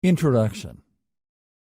Introduction.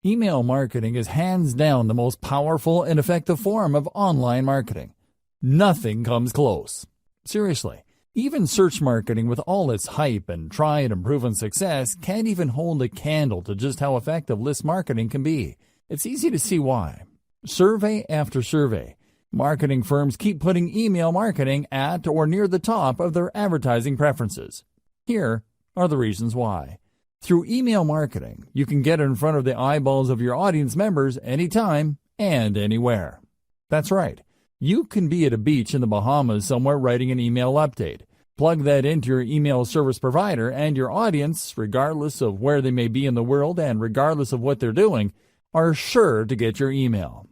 Email marketing is hands down the most powerful and effective form of online marketing. Nothing comes close. Seriously, even search marketing with all its hype and tried and proven success can't even hold a candle to just how effective list marketing can be. It's easy to see why. Survey after survey, marketing firms keep putting email marketing at or near the top of their advertising preferences. Here are the reasons why. Through email marketing, you can get in front of the eyeballs of your audience members anytime and anywhere. That's right. You can be at a beach in the Bahamas somewhere writing an email update. Plug that into your email service provider, and your audience, regardless of where they may be in the world and regardless of what they're doing, are sure to get your email.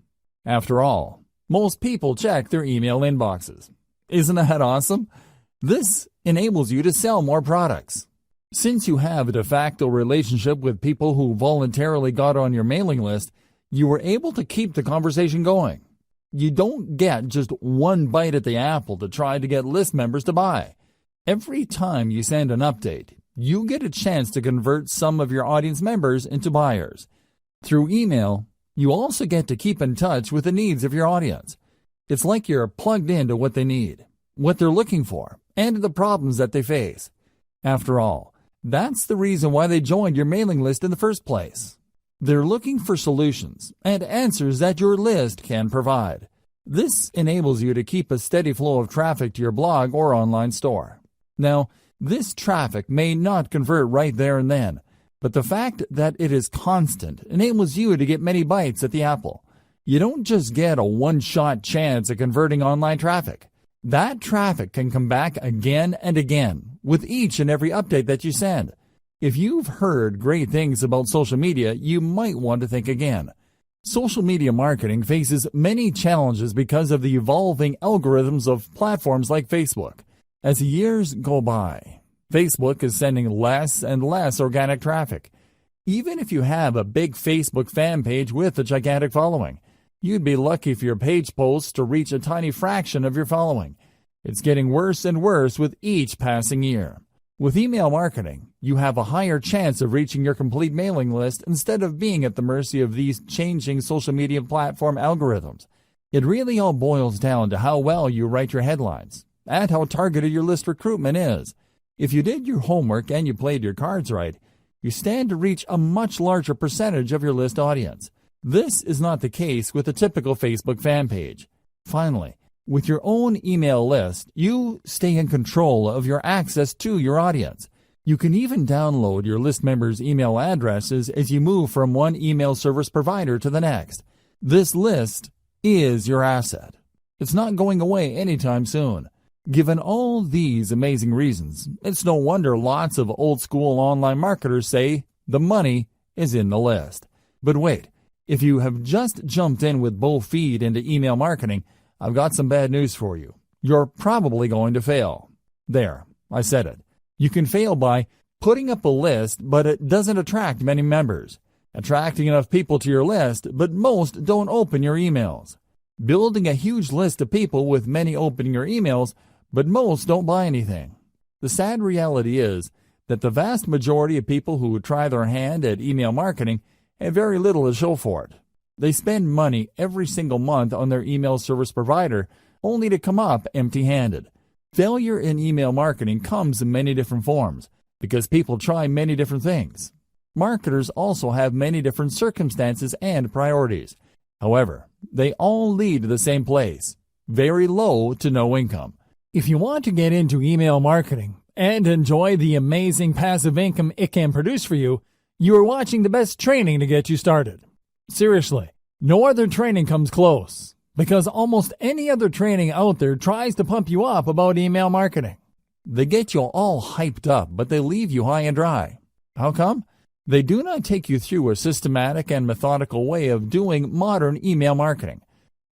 After all, most people check their email inboxes. Isn't that awesome? This enables you to sell more products. Since you have a de facto relationship with people who voluntarily got on your mailing list, you were able to keep the conversation going. You don't get just one bite at the apple to try to get list members to buy. Every time you send an update, you get a chance to convert some of your audience members into buyers. Through email, you also get to keep in touch with the needs of your audience. It's like you're plugged into what they need, what they're looking for, and the problems that they face. After all, that's the reason why they joined your mailing list in the first place. They're looking for solutions and answers that your list can provide. This enables you to keep a steady flow of traffic to your blog or online store. Now, this traffic may not convert right there and then, but the fact that it is constant enables you to get many bites at the apple. You don't just get a one-shot chance at converting online traffic. That traffic can come back again and again with each and every update that you send. If you've heard great things about social media, you might want to think again. Social media marketing faces many challenges because of the evolving algorithms of platforms like Facebook. As the years go by, Facebook is sending less and less organic traffic. Even if you have a big Facebook fan page with a gigantic following, you'd be lucky for your page posts to reach a tiny fraction of your following. It's getting worse and worse with each passing year. With email marketing, you have a higher chance of reaching your complete mailing list instead of being at the mercy of these changing social media platform algorithms. It really all boils down to how well you write your headlines and how targeted your list recruitment is. If you did your homework and you played your cards right, you stand to reach a much larger percentage of your list audience. This is not the case with a typical Facebook fan page. Finally, with your own email list, you stay in control of your access to your audience. You can even download your list members' email addresses as you move from one email service provider to the next. This list is your asset. It's not going away anytime soon. Given all these amazing reasons, it's no wonder lots of old-school online marketers say the money is in the list. But wait. If you have just jumped in with both feet into email marketing, I've got some bad news for you. You're probably going to fail. There, I said it. You can fail by putting up a list, but it doesn't attract many members. Attracting enough people to your list, but most don't open your emails. Building a huge list of people with many opening your emails, but most don't buy anything. The sad reality is that the vast majority of people who try their hand at email marketing have very little to show for it. They spend money every single month on their email service provider only to come up empty-handed. Failure in email marketing comes in many different forms because people try many different things. Marketers also have many different circumstances and priorities. However, they all lead to the same place: very low to no income. If you want to get into email marketing and enjoy the amazing passive income it can produce for you, you are watching the best training to get you started. Seriously, no other training comes close, because almost any other training out there tries to pump you up about email marketing. They get you all hyped up, but they leave you high and dry. How come? They do not take you through a systematic and methodical way of doing modern email marketing.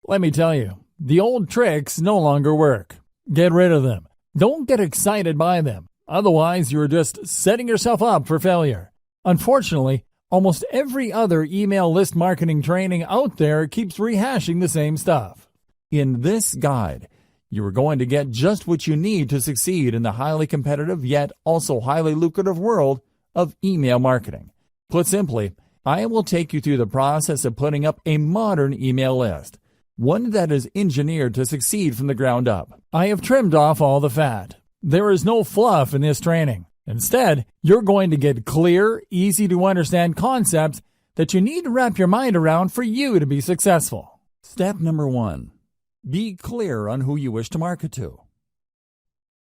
Let me tell you, the old tricks no longer work. Get rid of them. Don't get excited by them. Otherwise, you're just setting yourself up for failure. Unfortunately, almost every other email list marketing training out there keeps rehashing the same stuff. In this guide, you are going to get just what you need to succeed in the highly competitive yet also highly lucrative world of email marketing. Put simply, I will take you through the process of putting up a modern email list, one that is engineered to succeed from the ground up. I have trimmed off all the fat. There is no fluff in this training. Instead, you're going to get clear, easy-to-understand concepts that you need to wrap your mind around for you to be successful. Step number 1. Be clear on who you wish to market to.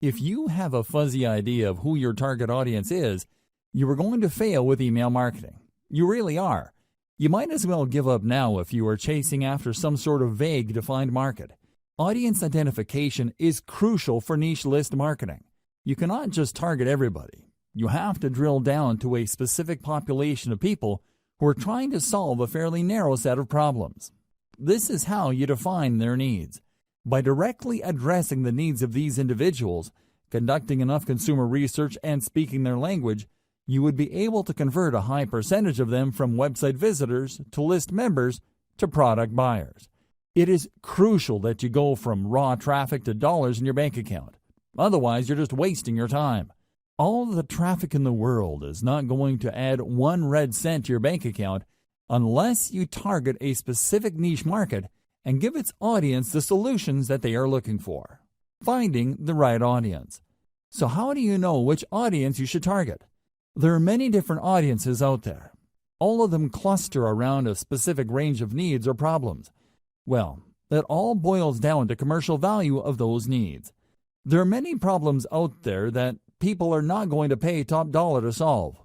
If you have a fuzzy idea of who your target audience is, you are going to fail with email marketing. You really are. You might as well give up now if you are chasing after some sort of vague defined market. Audience identification is crucial for niche list marketing. You cannot just target everybody. You have to drill down to a specific population of people who are trying to solve a fairly narrow set of problems. This is how you define their needs. By directly addressing the needs of these individuals, conducting enough consumer research, and speaking their language, you would be able to convert a high percentage of them from website visitors to list members to product buyers. It is crucial that you go from raw traffic to dollars in your bank account. Otherwise, you're just wasting your time. All the traffic in the world is not going to add 1 red cent to your bank account unless you target a specific niche market and give its audience the solutions that they are looking for. Finding the right audience. So how do you know which audience you should target? There are many different audiences out there. All of them cluster around a specific range of needs or problems. Well, it all boils down to commercial value of those needs. There are many problems out there that people are not going to pay top dollar to solve.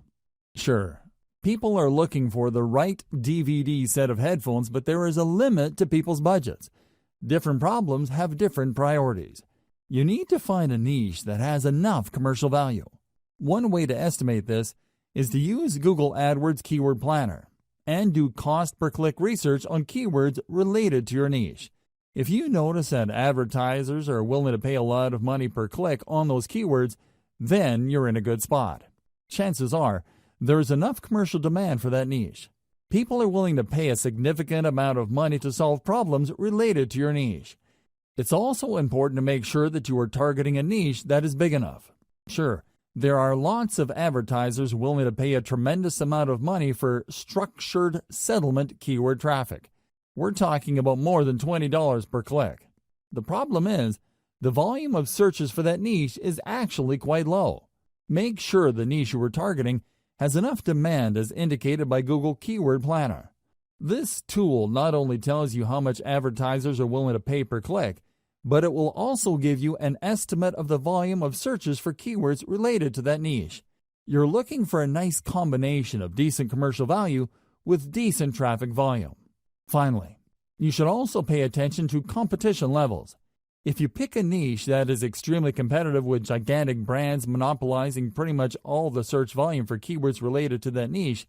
Sure, people are looking for the right DVD set of headphones, but there is a limit to people's budgets. Different problems have different priorities. You need to find a niche that has enough commercial value. One way to estimate this is to use Google AdWords Keyword Planner and do cost per click research on keywords related to your niche. If you notice that advertisers are willing to pay a lot of money per click on those keywords, then you're in a good spot. Chances are there is enough commercial demand for that niche. People are willing to pay a significant amount of money to solve problems related to your niche. It's also important to make sure that you are targeting a niche that is big enough. Sure, there are lots of advertisers willing to pay a tremendous amount of money for structured settlement keyword traffic. We're talking about more than $20 per click. The problem is, the volume of searches for that niche is actually quite low. Make sure the niche you are targeting has enough demand as indicated by Google Keyword Planner. This tool not only tells you how much advertisers are willing to pay per click, but it will also give you an estimate of the volume of searches for keywords related to that niche. You're looking for a nice combination of decent commercial value with decent traffic volume. Finally, you should also pay attention to competition levels. If you pick a niche that is extremely competitive with gigantic brands monopolizing pretty much all the search volume for keywords related to that niche,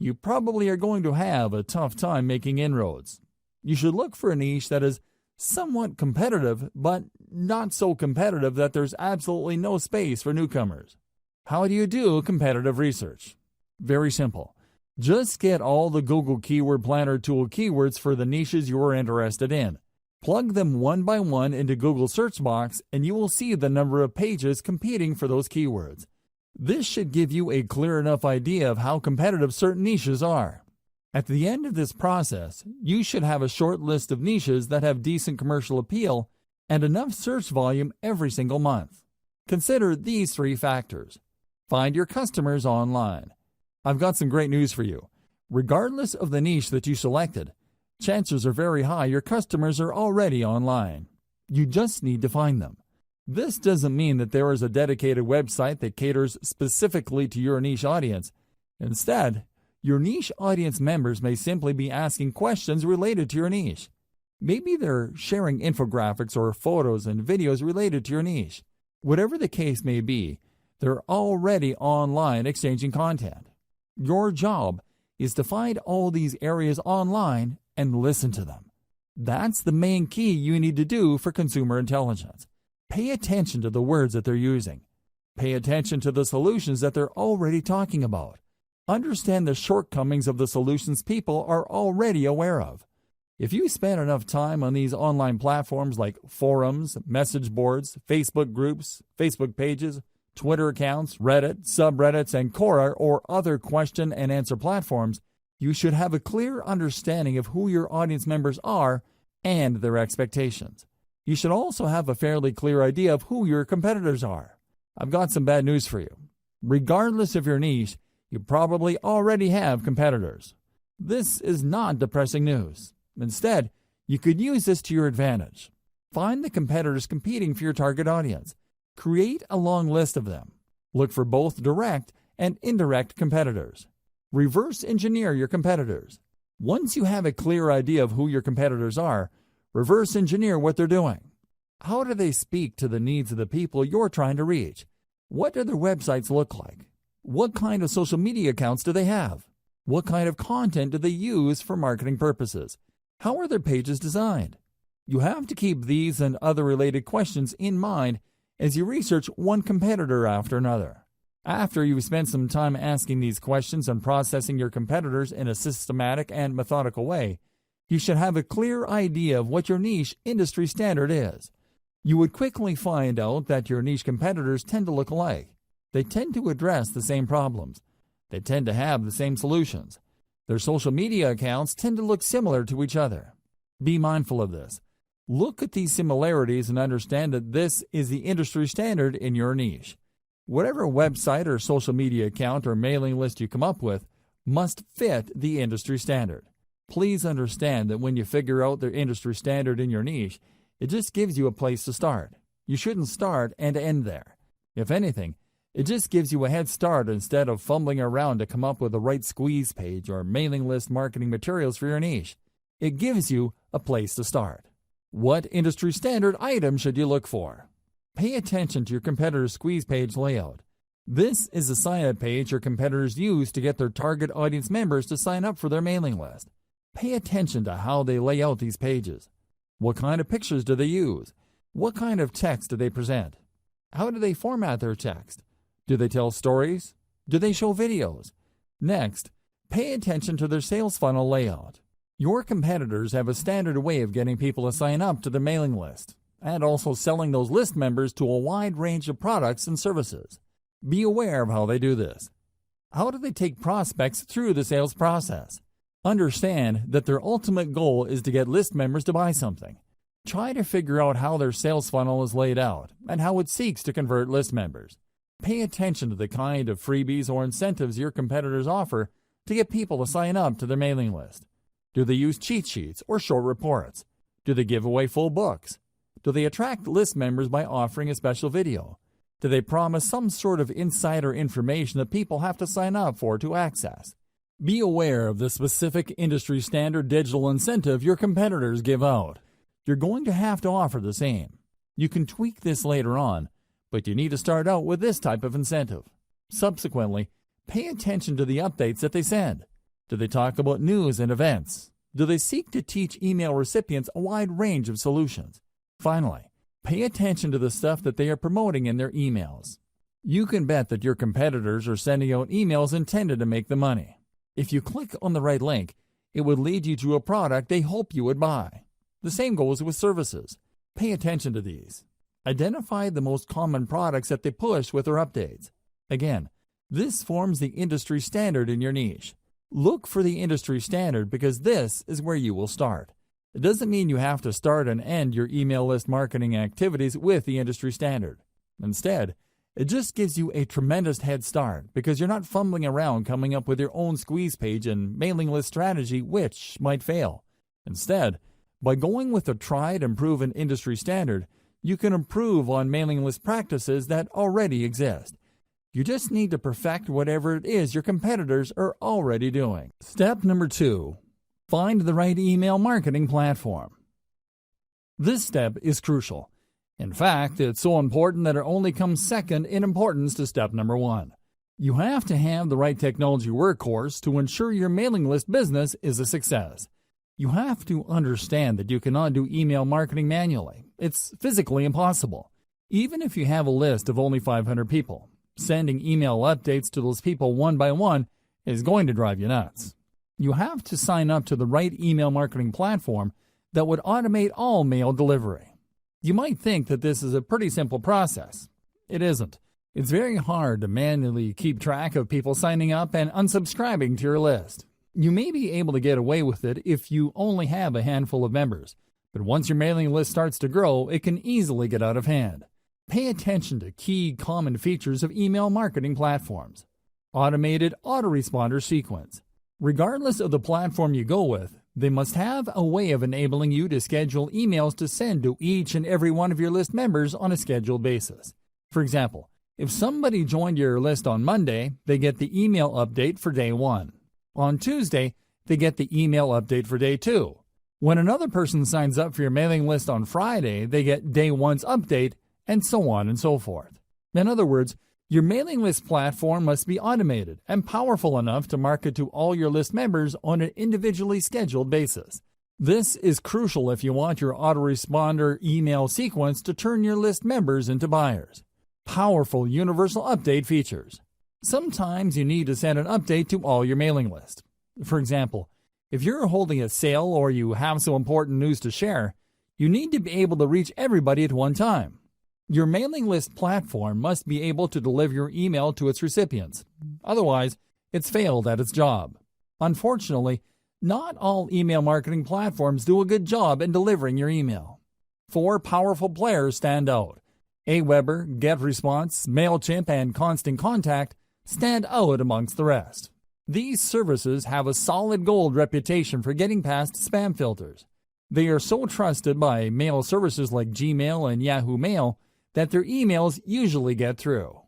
you probably are going to have a tough time making inroads. You should look for a niche that is somewhat competitive, but not so competitive that there's absolutely no space for newcomers. How do you do competitive research? Very simple. Just get all the Google Keyword Planner tool keywords for the niches you are interested in. Plug them one by one into Google search box and you will see the number of pages competing for those keywords. This should give you a clear enough idea of how competitive certain niches are. At the end of this process, you should have a short list of niches that have decent commercial appeal and enough search volume every single month. Consider these 3 factors. Find your customers online. I've got some great news for you. Regardless of the niche that you selected, chances are very high your customers are already online. You just need to find them. This doesn't mean that there is a dedicated website that caters specifically to your niche audience. Instead, your niche audience members may simply be asking questions related to your niche. Maybe they're sharing infographics or photos and videos related to your niche. Whatever the case may be, they're already online exchanging content. Your job is to find all these areas online and listen to them. That's the main key you need to do for consumer intelligence. Pay attention to the words that they're using. Pay attention to the solutions that they're already talking about. Understand the shortcomings of the solutions people are already aware of. If you spend enough time on these online platforms like forums, message boards, Facebook groups, Facebook pages, Twitter accounts, Reddit, subreddits, and Quora or other question and answer platforms, you should have a clear understanding of who your audience members are and their expectations. You should also have a fairly clear idea of who your competitors are. I've got some bad news for you. Regardless of your niche, you probably already have competitors. This is not depressing news. Instead, you could use this to your advantage. Find the competitors competing for your target audience. Create a long list of them. Look for both direct and indirect competitors. Reverse engineer your competitors. Once you have a clear idea of who your competitors are, reverse engineer what they're doing. How do they speak to the needs of the people you're trying to reach? What do their websites look like? What kind of social media accounts do they have? What kind of content do they use for marketing purposes? How are their pages designed? You have to keep these and other related questions in mind as you research one competitor after another. After you've spent some time asking these questions and processing your competitors in a systematic and methodical way, you should have a clear idea of what your niche industry standard is. You would quickly find out that your niche competitors tend to look alike. They tend to address the same problems. They tend to have the same solutions. Their social media accounts tend to look similar to each other. Be mindful of this. Look at these similarities and understand that this is the industry standard in your niche. Whatever website or social media account or mailing list you come up with must fit the industry standard. Please understand that when you figure out the industry standard in your niche, it just gives you a place to start. You shouldn't start and end there. If anything, it just gives you a head start instead of fumbling around to come up with the right squeeze page or mailing list marketing materials for your niche. It gives you a place to start. What industry standard item should you look for? Pay attention to your competitor's squeeze page layout. This is a sign-up page your competitors use to get their target audience members to sign up for their mailing list. Pay attention to how they lay out these pages. What kind of pictures do they use? What kind of text do they present? How do they format their text? Do they tell stories? Do they show videos? Next, pay attention to their sales funnel layout. Your competitors have a standard way of getting people to sign up to the mailing list, and also selling those list members to a wide range of products and services. Be aware of how they do this. How do they take prospects through the sales process? Understand that their ultimate goal is to get list members to buy something. Try to figure out how their sales funnel is laid out and how it seeks to convert list members. Pay attention to the kind of freebies or incentives your competitors offer to get people to sign up to their mailing list. Do they use cheat sheets or short reports? Do they give away full books? Do they attract list members by offering a special video? Do they promise some sort of insider information that people have to sign up for to access? Be aware of the specific industry standard digital incentive your competitors give out. You're going to have to offer the same. You can tweak this later on, but you need to start out with this type of incentive. Subsequently, pay attention to the updates that they send. Do they talk about news and events? Do they seek to teach email recipients a wide range of solutions? Finally, pay attention to the stuff that they are promoting in their emails. You can bet that your competitors are sending out emails intended to make them money. If you click on the right link, it would lead you to a product they hope you would buy. The same goes with services. Pay attention to these. Identify the most common products that they push with their updates. Again, this forms the industry standard in your niche. Look for the industry standard because this is where you will start. It doesn't mean you have to start and end your email list marketing activities with the industry standard. Instead, it just gives you a tremendous head start because you're not fumbling around coming up with your own squeeze page and mailing list strategy which might fail. Instead, by going with a tried and proven industry standard, you can improve on mailing list practices that already exist. You just need to perfect whatever it is your competitors are already doing. Step number 2. Find the right email marketing platform. This step is crucial. In fact, it's so important that it only comes second in importance to step number 1. You have to have the right technology workhorse to ensure your mailing list business is a success. You have to understand that you cannot do email marketing manually. It's physically impossible. Even if you have a list of only 500 people, sending email updates to those people one by one is going to drive you nuts. You have to sign up to the right email marketing platform that would automate all mail delivery. You might think that this is a pretty simple process. It isn't. It's very hard to manually keep track of people signing up and unsubscribing to your list. You may be able to get away with it if you only have a handful of members, but once your mailing list starts to grow, it can easily get out of hand. Pay attention to key common features of email marketing platforms. Automated autoresponder sequence. Regardless of the platform you go with, they must have a way of enabling you to schedule emails to send to each and every one of your list members on a scheduled basis. For example, if somebody joined your list on Monday, they get the email update for day 1. On Tuesday, they get the email update for day 2. When another person signs up for your mailing list on Friday, they get day 1's update, and so on and so forth. In other words, your mailing list platform must be automated and powerful enough to market to all your list members on an individually scheduled basis. This is crucial if you want your autoresponder email sequence to turn your list members into buyers. Powerful universal update features. Sometimes you need to send an update to all your mailing list. For example, if you're holding a sale or you have some important news to share, you need to be able to reach everybody at one time. Your mailing list platform must be able to deliver your email to its recipients. Otherwise, it's failed at its job. Unfortunately, not all email marketing platforms do a good job in delivering your email. 4 powerful players stand out. Aweber, GetResponse, MailChimp, and Constant Contact stand out amongst the rest. These services have a solid gold reputation for getting past spam filters. They are so trusted by mail services like Gmail and Yahoo Mail that their emails usually get through.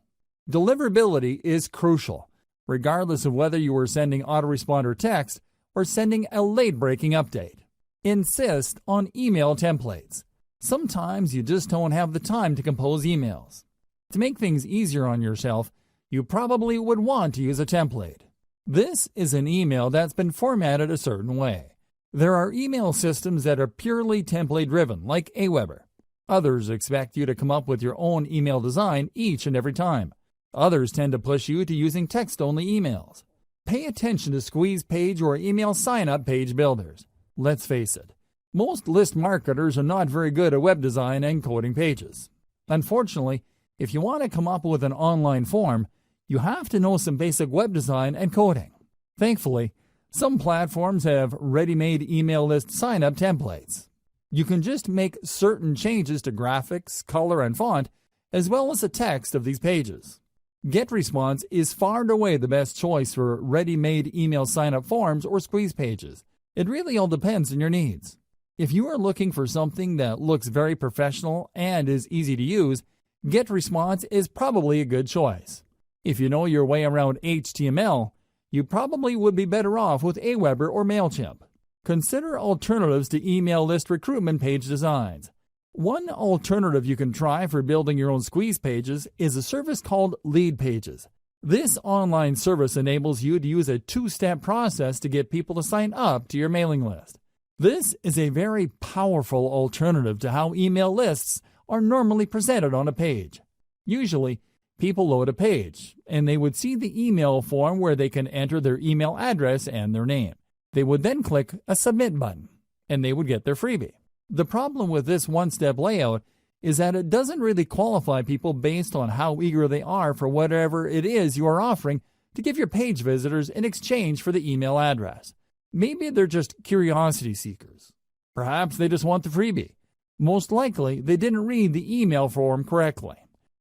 Deliverability is crucial, regardless of whether you are sending autoresponder text or sending a late-breaking update. Insist on email templates. Sometimes you just don't have the time to compose emails. To make things easier on yourself, you probably would want to use a template. This is an email that's been formatted a certain way. There are email systems that are purely template-driven, like Aweber. Others expect you to come up with your own email design each and every time. Others tend to push you to using text-only emails. Pay attention to squeeze page or email sign-up page builders. Let's face it, most list marketers are not very good at web design and coding pages. Unfortunately, if you want to come up with an online form, you have to know some basic web design and coding. Thankfully, some platforms have ready-made email list sign-up templates. You can just make certain changes to graphics, color, and font, as well as the text of these pages. GetResponse is far and away the best choice for ready-made email sign-up forms or squeeze pages. It really all depends on your needs. If you are looking for something that looks very professional and is easy to use, GetResponse is probably a good choice. If you know your way around HTML, you probably would be better off with Aweber or MailChimp. Consider alternatives to email list recruitment page designs. One alternative you can try for building your own squeeze pages is a service called Leadpages. This online service enables you to use a 2-step process to get people to sign up to your mailing list. This is a very powerful alternative to how email lists are normally presented on a page. Usually, people load a page, and they would see the email form where they can enter their email address and their name. They would then click a Submit button, and they would get their freebie. The problem with this one-step layout is that it doesn't really qualify people based on how eager they are for whatever it is you are offering to give your page visitors in exchange for the email address. Maybe they're just curiosity seekers. Perhaps they just want the freebie. Most likely, they didn't read the email form correctly.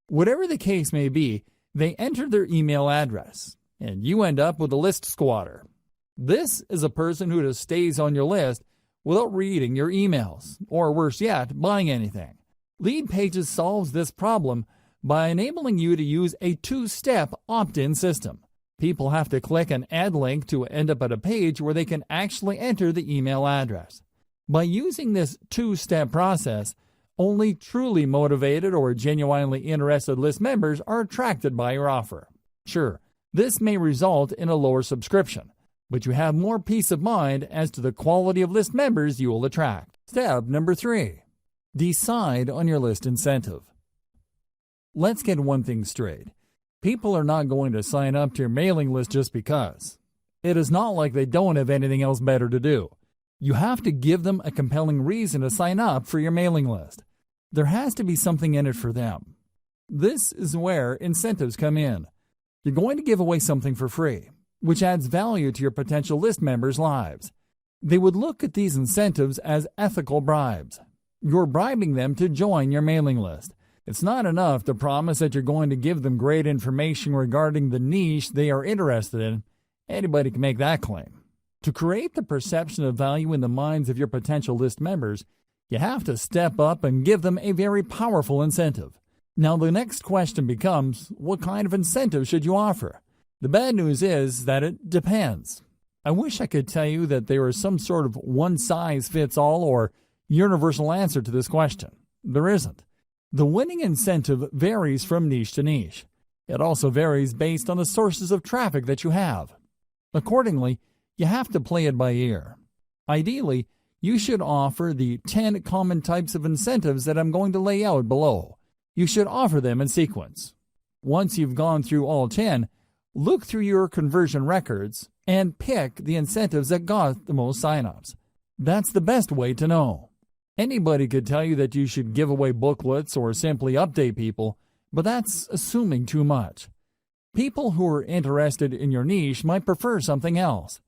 Whatever the case may be, they entered their email address, and you end up with a list squatter. This is a person who just stays on your list without reading your emails, or worse yet, buying anything. Leadpages solves this problem by enabling you to use a 2-step opt-in system. People have to click an add link to end up at a page where they can actually enter the email address. By using this 2-step process, only truly motivated or genuinely interested list members are attracted by your offer. Sure, this may result in a lower subscription, but you have more peace of mind as to the quality of list members you will attract. Step number 3. Decide on your list incentive. Let's get one thing straight. People are not going to sign up to your mailing list just because. It is not like they don't have anything else better to do. You have to give them a compelling reason to sign up for your mailing list. There has to be something in it for them. This is where incentives come in. You're going to give away something for free, which adds value to your potential list members' lives. They would look at these incentives as ethical bribes. You're bribing them to join your mailing list. It's not enough to promise that you're going to give them great information regarding the niche they are interested in. Anybody can make that claim. To create the perception of value in the minds of your potential list members, you have to step up and give them a very powerful incentive. Now the next question becomes, what kind of incentive should you offer? The bad news is that it depends. I wish I could tell you that there is some sort of one-size-fits-all or universal answer to this question. There isn't. The winning incentive varies from niche to niche. It also varies based on the sources of traffic that you have. Accordingly, you have to play it by ear. Ideally, you should offer the 10 common types of incentives that I'm going to lay out below. You should offer them in sequence. Once you've gone through all 10, look through your conversion records and pick the incentives that got the most signups. That's the best way to know. Anybody could tell you that you should give away booklets or simply update people, but that's assuming too much. People who are interested in your niche might prefer something else.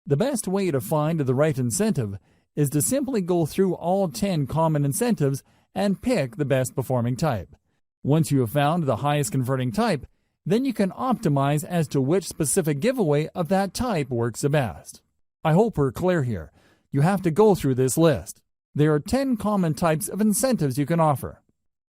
The best way to find the right incentive is to simply go through all 10 common incentives and pick the best performing type. Once you have found the highest converting type, then you can optimize as to which specific giveaway of that type works the best. I hope we're clear here. You have to go through this list. There are 10 common types of incentives you can offer.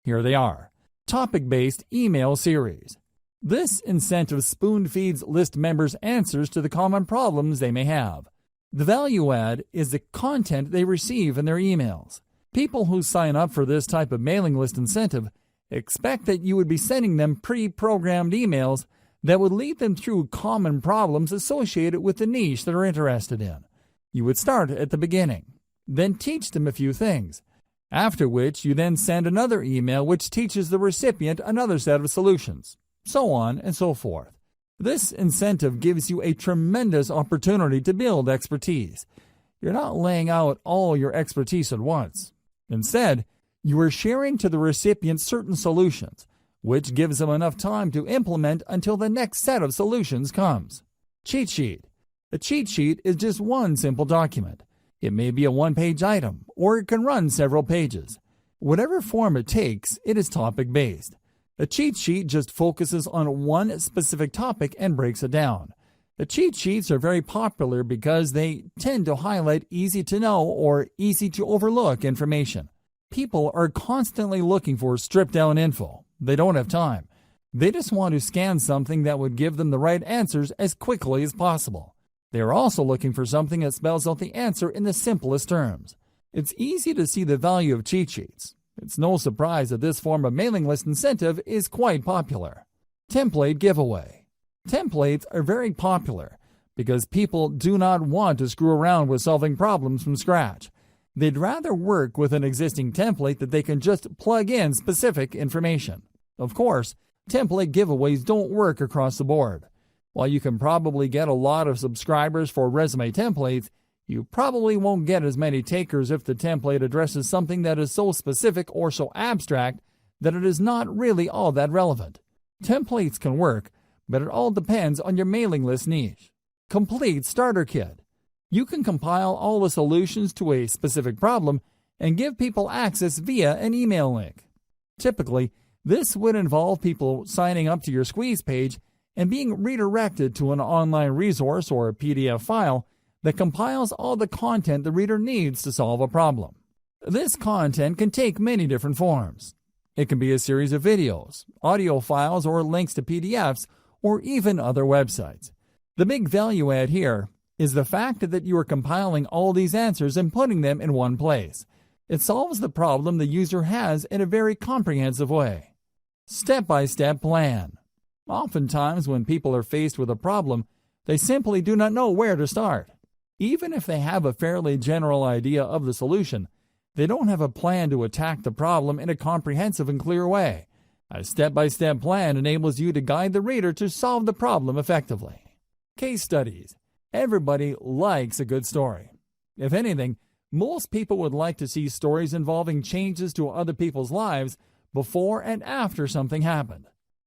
Here they are. Topic-based email series. This incentive spoon-feeds list members answers to the common problems they may have. The value add is the content they receive in their emails. People who sign up for this type of mailing list incentive expect that you would be sending them pre-programmed emails that would lead them through common problems associated with the niche they're interested in. You would start at the beginning, then teach them a few things, after which you then send another email which teaches the recipient another set of solutions, so on and so forth. This incentive gives you a tremendous opportunity to build expertise. You're not laying out all your expertise at once. Instead, you are sharing to the recipient certain solutions, which gives them enough time to implement until the next set of solutions comes. Cheat sheet. A cheat sheet is just one simple document. It may be a one-page item, or it can run several pages. Whatever form it takes, it is topic-based. A cheat sheet just focuses on one specific topic and breaks it down. The cheat sheets are very popular because they tend to highlight easy-to-know or easy-to-overlook information. People are constantly looking for stripped-down info. They don't have time. They just want to scan something that would give them the right answers as quickly as possible. They are also looking for something that spells out the answer in the simplest terms. It's easy to see the value of cheat sheets. It's no surprise that this form of mailing list incentive is quite popular. Template giveaway. Templates are very popular because people do not want to screw around with solving problems from scratch. They'd rather work with an existing template that they can just plug in specific information. Of course, template giveaways don't work across the board. While you can probably get a lot of subscribers for resume templates, you probably won't get as many takers if the template addresses something that is so specific or so abstract that it is not really all that relevant. Templates can work, but it all depends on your mailing list niche. Complete starter kit. You can compile all the solutions to a specific problem and give people access via an email link. Typically, this would involve people signing up to your squeeze page and being redirected to an online resource or a PDF file that compiles all the content the reader needs to solve a problem. This content can take many different forms. It can be a series of videos, audio files, or links to PDFs, or even other websites. The big value add here is the fact that you are compiling all these answers and putting them in one place. It solves the problem the user has in a very comprehensive way. Step-by-step plan. Oftentimes, when people are faced with a problem, they simply do not know where to start. Even if they have a fairly general idea of the solution, they don't have a plan to attack the problem in a comprehensive and clear way. A step-by-step plan enables you to guide the reader to solve the problem effectively. Case studies. Everybody likes a good story. If anything, most people would like to see stories involving changes to other people's lives, before and after something happened.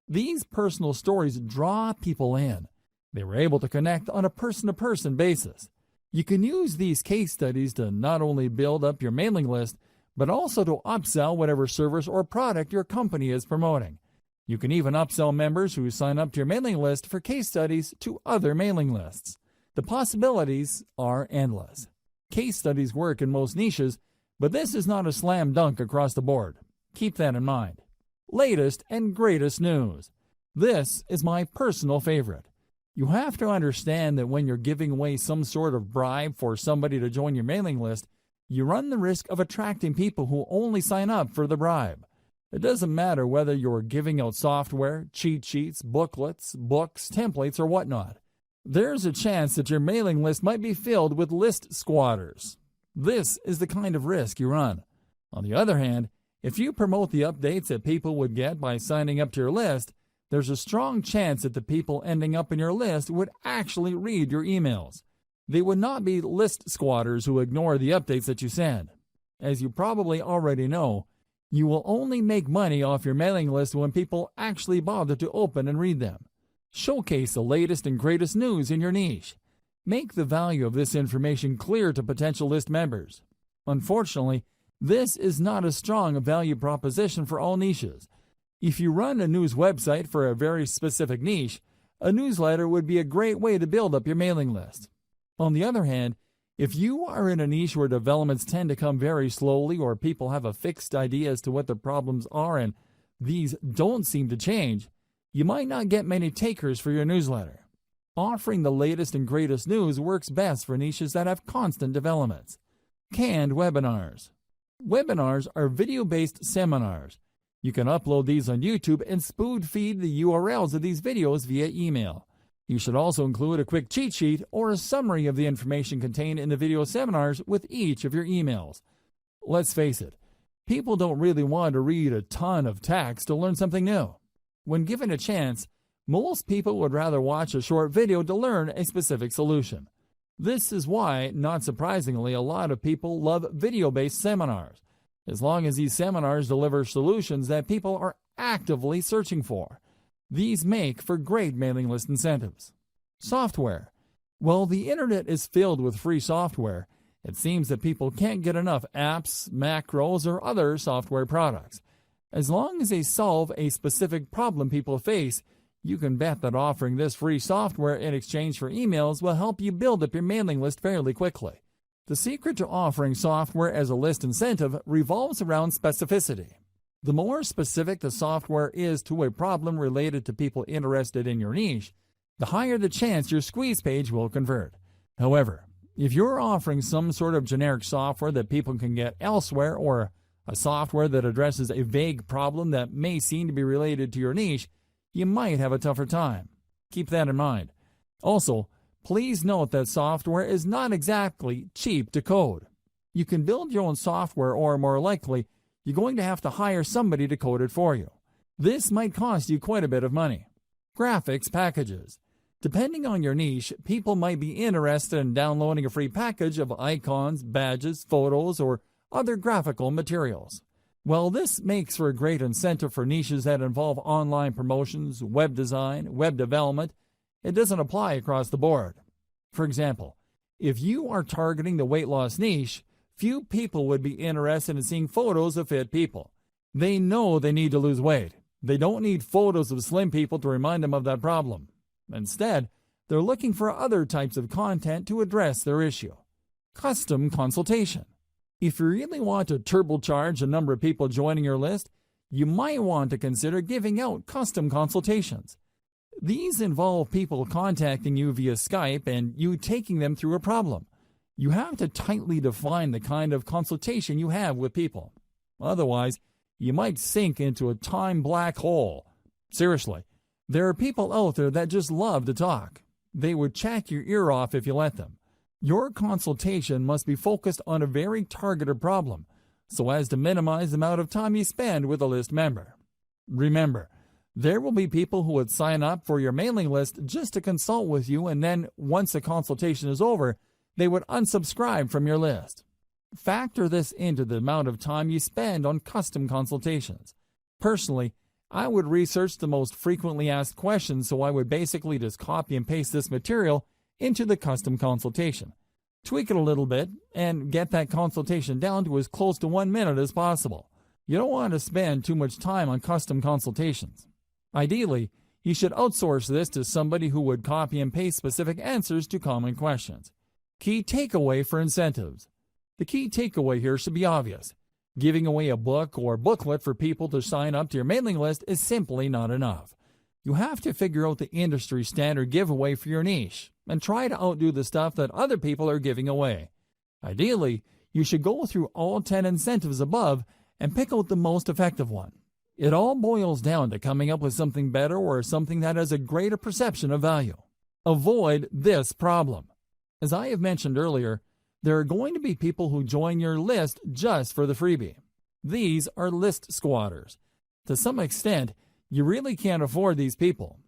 These personal stories draw people in. They were able to connect on a person-to-person basis. You can use these case studies to not only build up your mailing list, but also to upsell whatever service or product your company is promoting. You can even upsell members who sign up to your mailing list for case studies to other mailing lists. The possibilities are endless. Case studies work in most niches, but this is not a slam dunk across the board. Keep that in mind. Latest and greatest news. This is my personal favorite. You have to understand that when you're giving away some sort of bribe for somebody to join your mailing list, you run the risk of attracting people who only sign up for the bribe. It doesn't matter whether you're giving out software, cheat sheets, booklets, books, templates, or whatnot. There's a chance that your mailing list might be filled with list squatters. This is the kind of risk you run. On the other hand, if you promote the updates that people would get by signing up to your list, there's a strong chance that the people ending up in your list would actually read your emails. They would not be list squatters who ignore the updates that you send. As you probably already know, you will only make money off your mailing list when people actually bother to open and read them. Showcase the latest and greatest news in your niche. Make the value of this information clear to potential list members. Unfortunately, this is not a strong value proposition for all niches. If you run a news website for a very specific niche, a newsletter would be a great way to build up your mailing list. On the other hand, if you are in a niche where developments tend to come very slowly or people have a fixed idea as to what the problems are and these don't seem to change, you might not get many takers for your newsletter. Offering the latest and greatest news works best for niches that have constant developments. Canned webinars. Webinars are video-based seminars. You can upload these on YouTube and spoon feed the URLs of these videos via email. You should also include a quick cheat sheet or a summary of the information contained in the video seminars with each of your emails. Let's face it, people don't really want to read a ton of text to learn something new. When given a chance, most people would rather watch a short video to learn a specific solution. This is why, not surprisingly, a lot of people love video-based seminars, as long as these seminars deliver solutions that people are actively searching for. These make for great mailing list incentives. Software. While the internet is filled with free software, it seems that people can't get enough apps, macros, or other software products. As long as they solve a specific problem people face, you can bet that offering this free software in exchange for emails will help you build up your mailing list fairly quickly. The secret to offering software as a list incentive revolves around specificity. The more specific the software is to a problem related to people interested in your niche, the higher the chance your squeeze page will convert. However, if you're offering some sort of generic software that people can get elsewhere or a software that addresses a vague problem that may seem to be related to your niche, you might have a tougher time. Keep that in mind. Also, please note that software is not exactly cheap to code. You can build your own software or, more likely, you're going to have to hire somebody to code it for you. This might cost you quite a bit of money. Graphics packages. Depending on your niche, people might be interested in downloading a free package of icons, badges, photos, or other graphical materials. While this makes for a great incentive for niches that involve online promotions, web design, web development, it doesn't apply across the board. For example, if you are targeting the weight loss niche, few people would be interested in seeing photos of fit people. They know they need to lose weight. They don't need photos of slim people to remind them of that problem. Instead, they're looking for other types of content to address their issue. Custom consultation. If you really want to turbocharge the number of people joining your list, you might want to consider giving out custom consultations. These involve people contacting you via Skype and you taking them through a problem. You have to tightly define the kind of consultation you have with people. Otherwise, you might sink into a time black hole. Seriously, there are people out there that just love to talk. They would chat your ear off if you let them. Your consultation must be focused on a very targeted problem, so as to minimize the amount of time you spend with a list member. Remember, there will be people who would sign up for your mailing list just to consult with you, and then, once the consultation is over, they would unsubscribe from your list. Factor this into the amount of time you spend on custom consultations. Personally, I would research the most frequently asked questions, so I would basically just copy and paste this material into the custom consultation. Tweak it a little bit and get that consultation down to as close to 1 minute as possible. You don't want to spend too much time on custom consultations. Ideally, you should outsource this to somebody who would copy and paste specific answers to common questions. Key takeaway for incentives. The key takeaway here should be obvious. Giving away a book or booklet for people to sign up to your mailing list is simply not enough. You have to figure out the industry standard giveaway for your niche and try to outdo the stuff that other people are giving away. Ideally, you should go through all 10 incentives above and pick out the most effective one. It all boils down to coming up with something better or something that has a greater perception of value. Avoid this problem. As I have mentioned earlier, there are going to be people who join your list just for the freebie. These are list squatters. To some extent, you really can't afford these people.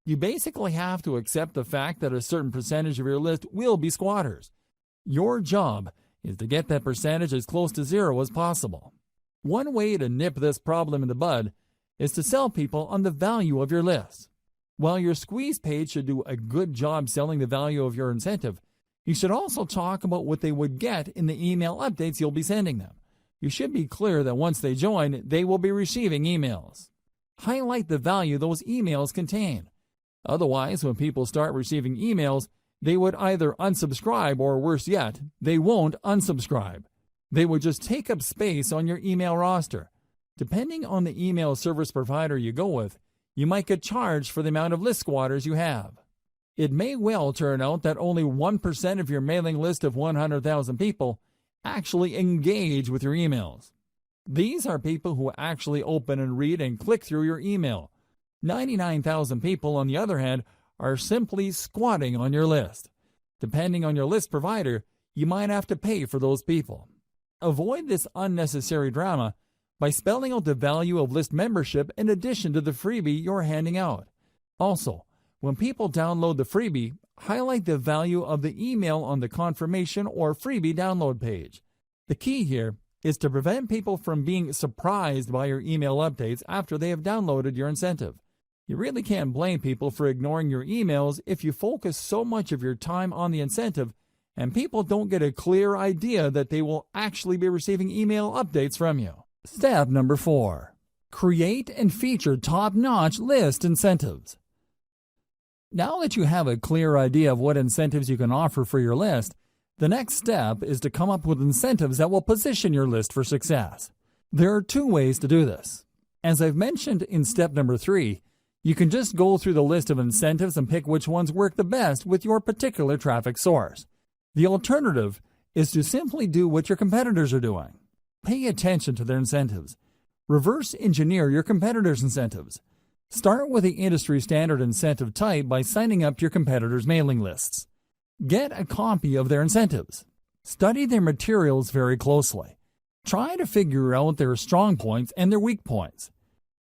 You basically have to accept the fact that a certain percentage of your list will be squatters. Your job is to get that percentage as close to zero as possible. One way to nip this problem in the bud is to sell people on the value of your list. While your squeeze page should do a good job selling the value of your incentive, you should also talk about what they would get in the email updates you'll be sending them. You should be clear that once they join, they will be receiving emails. Highlight the value those emails contain. Otherwise, when people start receiving emails, they would either unsubscribe or, worse yet, they won't unsubscribe. They would just take up space on your email roster. Depending on the email service provider you go with, you might get charged for the amount of list squatters you have. It may well turn out that only 1% of your mailing list of 100,000 people actually engage with your emails. These are people who actually open and read and click through your email. 99,000 people, on the other hand, are simply squatting on your list. Depending on your list provider, you might have to pay for those people. Avoid this unnecessary drama by spelling out the value of list membership in addition to the freebie you're handing out. Also, when people download the freebie, highlight the value of the email on the confirmation or freebie download page. The key here is to prevent people from being surprised by your email updates after they have downloaded your incentive. You really can't blame people for ignoring your emails if you focus so much of your time on the incentive and people don't get a clear idea that they will actually be receiving email updates from you. Step number 4. Create and feature top-notch list incentives. Now that you have a clear idea of what incentives you can offer for your list, the next step is to come up with incentives that will position your list for success. There are 2 ways to do this. As I've mentioned in step number 3, you can just go through the list of incentives and pick which ones work the best with your particular traffic source. The alternative is to simply do what your competitors are doing. Pay attention to their incentives. Reverse engineer your competitors' incentives. Start with the industry standard incentive type by signing up to your competitors' mailing lists. Get a copy of their incentives. Study their materials very closely. Try to figure out their strong points and their weak points.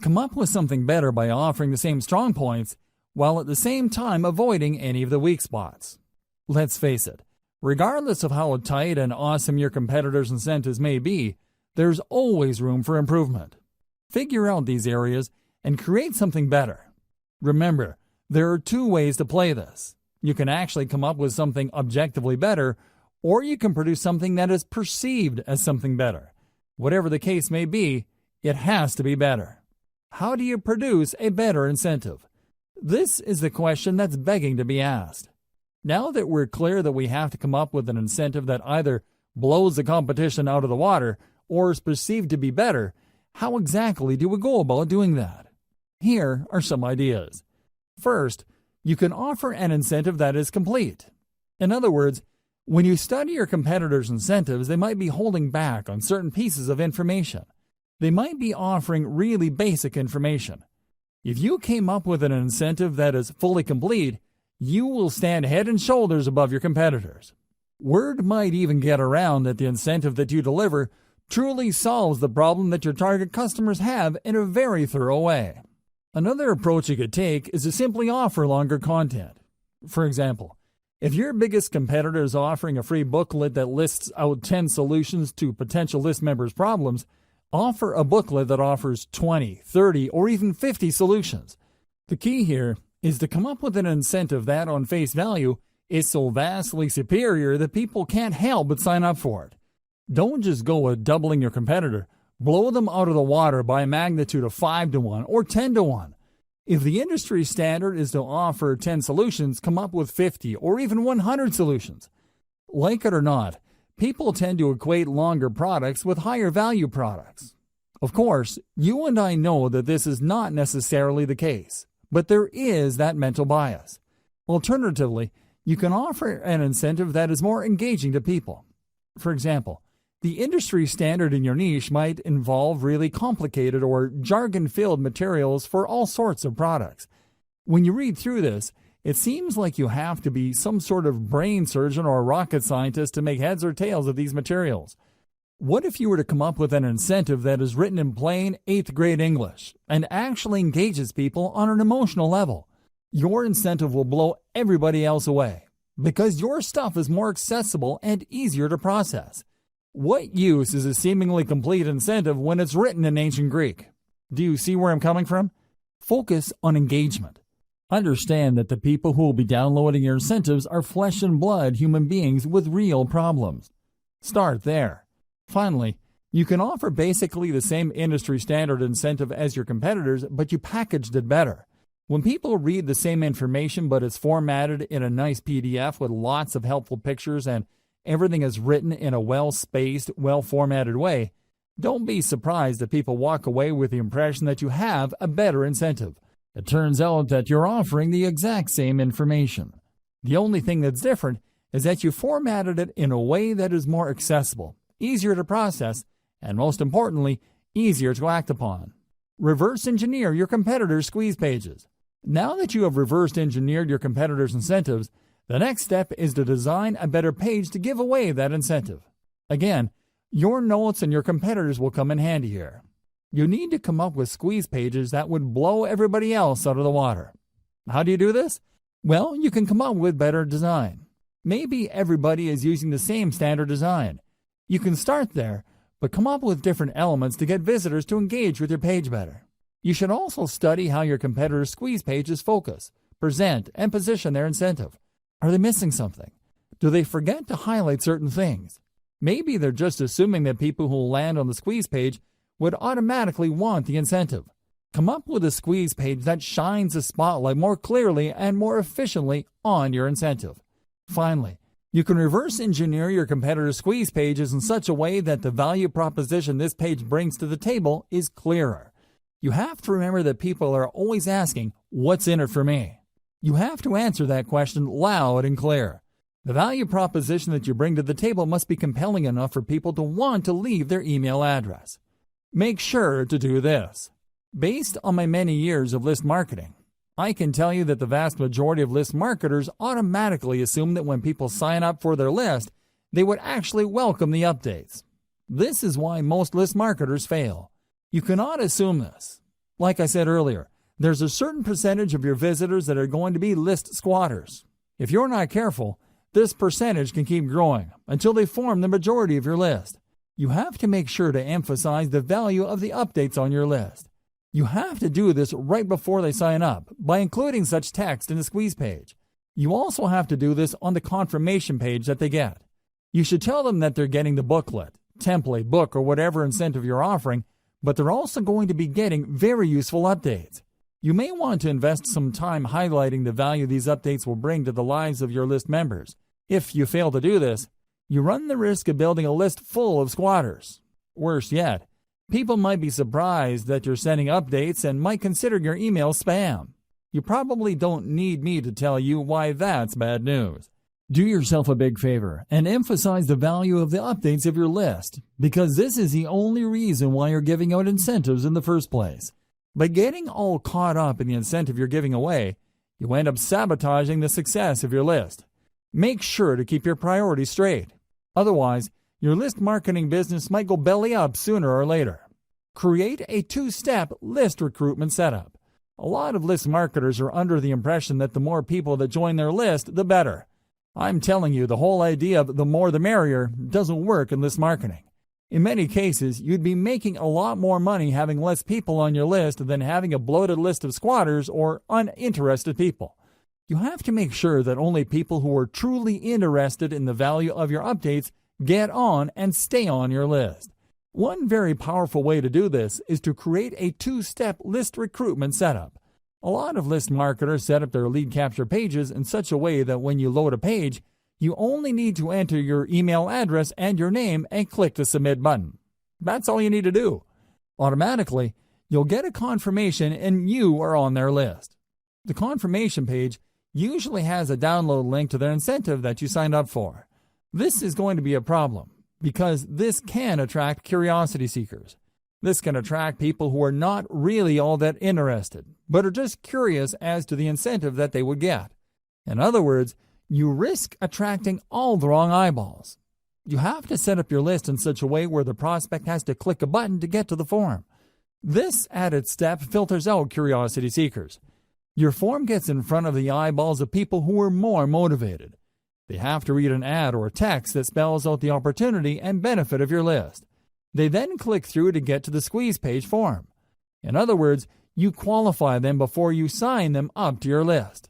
Come up with something better by offering the same strong points while at the same time avoiding any of the weak spots. Let's face it, regardless of how tight and awesome your competitors' incentives may be, there's always room for improvement. Figure out these areas and create something better. Remember, there are 2 ways to play this. You can actually come up with something objectively better, or you can produce something that is perceived as something better. Whatever the case may be, it has to be better. How do you produce a better incentive? This is the question that's begging to be asked. Now that we're clear that we have to come up with an incentive that either blows the competition out of the water or is perceived to be better, how exactly do we go about doing that? Here are some ideas. First, you can offer an incentive that is complete. In other words, when you study your competitors' incentives, they might be holding back on certain pieces of information. They might be offering really basic information. If you came up with an incentive that is fully complete, you will stand head and shoulders above your competitors. Word might even get around that the incentive that you deliver truly solves the problem that your target customers have in a very thorough way. Another approach you could take is to simply offer longer content. For example, if your biggest competitor is offering a free booklet that lists out 10 solutions to potential list members' problems, Offer a booklet that offers 20, 30, or even 50 solutions. The key here is to come up with an incentive that, on face value, is so vastly superior that people can't help but sign up for it. Don't just go with doubling your competitor. Blow them out of the water by a magnitude of 5 to 1 or 10 to 1. If the industry standard is to offer 10 solutions, come up with 50 or even 100 solutions. Like it or not, people tend to equate longer products with higher value products. Of course, you and I know that this is not necessarily the case, but there is that mental bias. Alternatively, you can offer an incentive that is more engaging to people. For example, the industry standard in your niche might involve really complicated or jargon-filled materials for all sorts of products. When you read through this, it seems like you have to be some sort of brain surgeon or rocket scientist to make heads or tails of these materials. What if you were to come up with an incentive that is written in plain 8th grade English and actually engages people on an emotional level? Your incentive will blow everybody else away because your stuff is more accessible and easier to process. What use is a seemingly complete incentive when it's written in ancient Greek? Do you see where I'm coming from? Focus on engagement. Understand that the people who will be downloading your incentives are flesh and blood human beings with real problems. Start there. Finally, you can offer basically the same industry standard incentive as your competitors, but you packaged it better. When people read the same information, but it's formatted in a nice PDF with lots of helpful pictures and everything is written in a well-spaced, well-formatted way, don't be surprised that people walk away with the impression that you have a better incentive. It turns out that you're offering the exact same information. The only thing that's different is that you formatted it in a way that is more accessible, easier to process, and most importantly, easier to act upon. Reverse engineer your competitors' squeeze pages. Now that you have reverse engineered your competitors' incentives, the next step is to design a better page to give away that incentive. Again, your notes and your competitors will come in handy here. You need to come up with squeeze pages that would blow everybody else out of the water. How do you do this? Well, you can come up with better design. Maybe everybody is using the same standard design. You can start there, but come up with different elements to get visitors to engage with your page better. You should also study how your competitors' squeeze pages focus, present, and position their incentive. Are they missing something? Do they forget to highlight certain things? Maybe they're just assuming that people who will land on the squeeze page would automatically want the incentive. Come up with a squeeze page that shines the spotlight more clearly and more efficiently on your incentive. Finally, you can reverse engineer your competitors' squeeze pages in such a way that the value proposition this page brings to the table is clearer. You have to remember that people are always asking, "What's in it for me?" You have to answer that question loud and clear. The value proposition that you bring to the table must be compelling enough for people to want to leave their email address. Make sure to do this. Based on my many years of list marketing, I can tell you that the vast majority of list marketers automatically assume that when people sign up for their list, they would actually welcome the updates. This is why most list marketers fail. You cannot assume this. Like I said earlier, there's a certain percentage of your visitors that are going to be list squatters. If you're not careful, this percentage can keep growing until they form the majority of your list. You have to make sure to emphasize the value of the updates on your list. You have to do this right before they sign up by including such text in the squeeze page. You also have to do this on the confirmation page that they get. You should tell them that they're getting the booklet, template, book, or whatever incentive you're offering, but they're also going to be getting very useful updates. You may want to invest some time highlighting the value these updates will bring to the lives of your list members. If you fail to do this, you run the risk of building a list full of squatters. Worse yet, people might be surprised that you're sending updates and might consider your email spam. You probably don't need me to tell you why that's bad news. Do yourself a big favor and emphasize the value of the updates of your list, because this is the only reason why you're giving out incentives in the first place. By getting all caught up in the incentive you're giving away, you end up sabotaging the success of your list. Make sure to keep your priorities straight. Otherwise, your list marketing business might go belly up sooner or later. Create a two-step list recruitment setup. A lot of list marketers are under the impression that the more people that join their list, the better. I'm telling you, the whole idea of the more the merrier doesn't work in list marketing. In many cases, you'd be making a lot more money having less people on your list than having a bloated list of squatters or uninterested people. You have to make sure that only people who are truly interested in the value of your updates get on and stay on your list. One very powerful way to do this is to create a two-step list recruitment setup. A lot of list marketers set up their lead capture pages in such a way that when you load a page, you only need to enter your email address and your name and click the submit button. That's all you need to do. Automatically, you'll get a confirmation and you are on their list. The confirmation page usually has a download link to their incentive that you signed up for. This is going to be a problem because this can attract curiosity seekers. This can attract people who are not really all that interested, but are just curious as to the incentive that they would get. In other words, you risk attracting all the wrong eyeballs. You have to set up your list in such a way where the prospect has to click a button to get to the form. This added step filters out curiosity seekers. Your form gets in front of the eyeballs of people who are more motivated. They have to read an ad or text that spells out the opportunity and benefit of your list. They then click through to get to the squeeze page form. In other words, you qualify them before you sign them up to your list.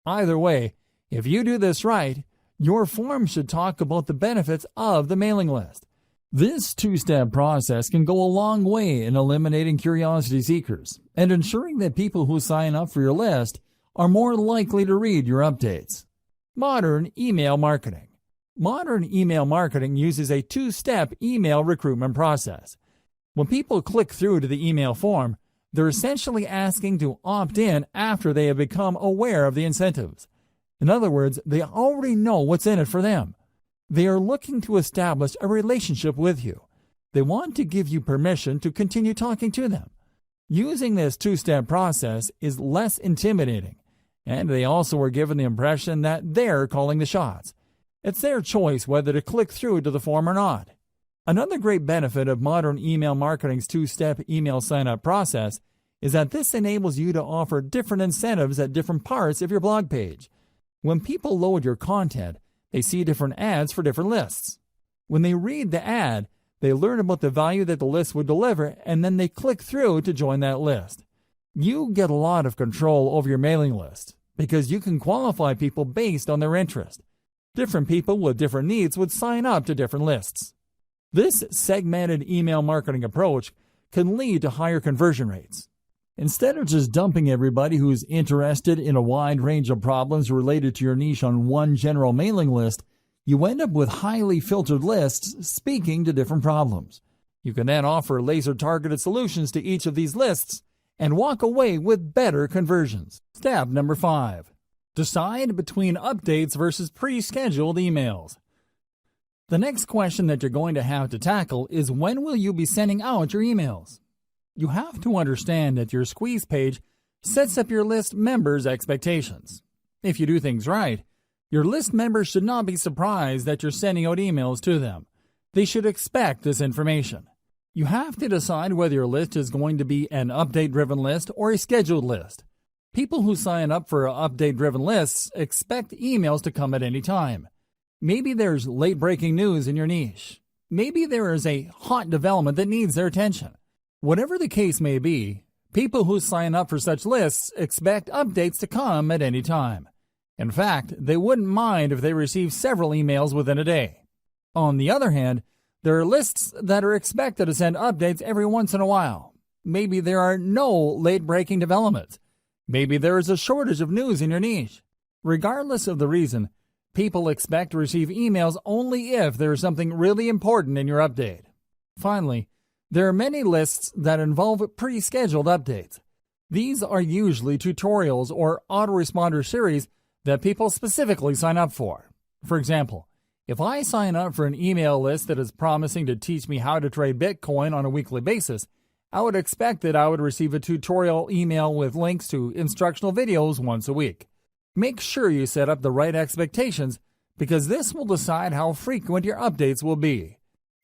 Either way, if you do this right, your form should talk about the benefits of the mailing list. This two-step process can go a long way in eliminating curiosity seekers and ensuring that people who sign up for your list are more likely to read your updates. Modern email marketing. Modern email marketing uses a two-step email recruitment process. When people click through to the email form, they're essentially asking to opt in after they have become aware of the incentives. In other words, they already know what's in it for them. They are looking to establish a relationship with you. They want to give you permission to continue talking to them. Using this two-step process is less intimidating, and they also are given the impression that they're calling the shots. It's their choice whether to click through to the form or not. Another great benefit of modern email marketing's two-step email sign-up process is that this enables you to offer different incentives at different parts of your blog page. When people load your content, they see different ads for different lists. When they read the ad, they learn about the value that the list would deliver, and then they click through to join that list. You get a lot of control over your mailing list because you can qualify people based on their interest. Different people with different needs would sign up to different lists. This segmented email marketing approach can lead to higher conversion rates. Instead of just dumping everybody who's interested in a wide range of problems related to your niche on one general mailing list, you end up with highly filtered lists speaking to different problems. You can then offer laser-targeted solutions to each of these lists and walk away with better conversions. Step number 5. Decide between updates versus pre-scheduled emails. The next question that you're going to have to tackle is when will you be sending out your emails? You have to understand that your squeeze page sets up your list members' expectations. If you do things right, your list members should not be surprised that you're sending out emails to them. They should expect this information. You have to decide whether your list is going to be an update-driven list or a scheduled list. People who sign up for update-driven lists expect emails to come at any time. Maybe there's late-breaking news in your niche. Maybe there is a hot development that needs their attention. Whatever the case may be, people who sign up for such lists expect updates to come at any time. In fact, they wouldn't mind if they receive several emails within a day. On the other hand, there are lists that are expected to send updates every once in a while. Maybe there are no late-breaking developments. Maybe there is a shortage of news in your niche. Regardless of the reason, people expect to receive emails only if there is something really important in your update. Finally, there are many lists that involve pre-scheduled updates. These are usually tutorials or autoresponder series that people specifically sign up for. For example, if I sign up for an email list that is promising to teach me how to trade Bitcoin on a weekly basis, I would expect that I would receive a tutorial email with links to instructional videos once a week. Make sure you set up the right expectations because this will decide how frequent your updates will be.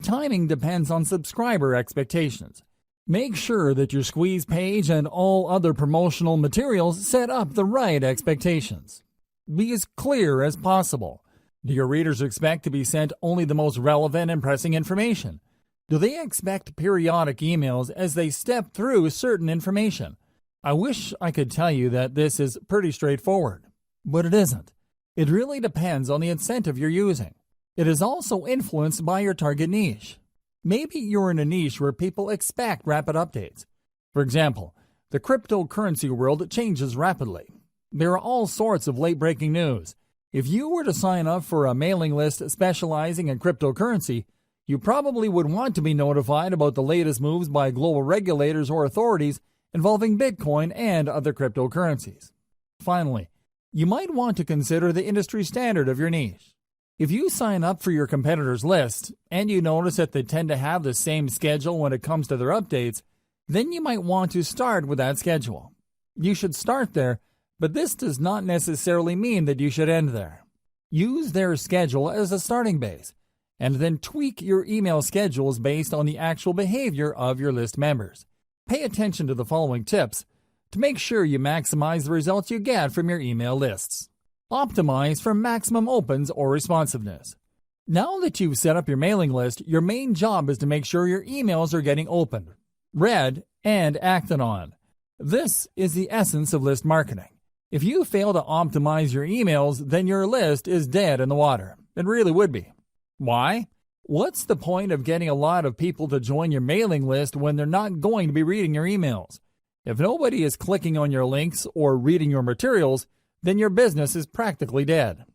Timing depends on subscriber expectations. Make sure that your squeeze page and all other promotional materials set up the right expectations. Be as clear as possible. Do your readers expect to be sent only the most relevant and pressing information? Do they expect periodic emails as they step through certain information? I wish I could tell you that this is pretty straightforward, but it isn't. It really depends on the incentive you're using. It is also influenced by your target niche. Maybe you're in a niche where people expect rapid updates. For example, the cryptocurrency world changes rapidly. There are all sorts of late-breaking news. If you were to sign up for a mailing list specializing in cryptocurrency, you probably would want to be notified about the latest moves by global regulators or authorities involving Bitcoin and other cryptocurrencies. Finally, you might want to consider the industry standard of your niche. If you sign up for your competitors' list and you notice that they tend to have the same schedule when it comes to their updates, then you might want to start with that schedule. You should start there, but this does not necessarily mean that you should end there. Use their schedule as a starting base, and then tweak your email schedules based on the actual behavior of your list members. Pay attention to the following tips to make sure you maximize the results you get from your email lists. Optimize for maximum opens or responsiveness. Now that you've set up your mailing list, your main job is to make sure your emails are getting opened, read, and acted on. This is the essence of list marketing. If you fail to optimize your emails, then your list is dead in the water. It really would be. Why? What's the point of getting a lot of people to join your mailing list when they're not going to be reading your emails? If nobody is clicking on your links or reading your materials, then your business is practically dead.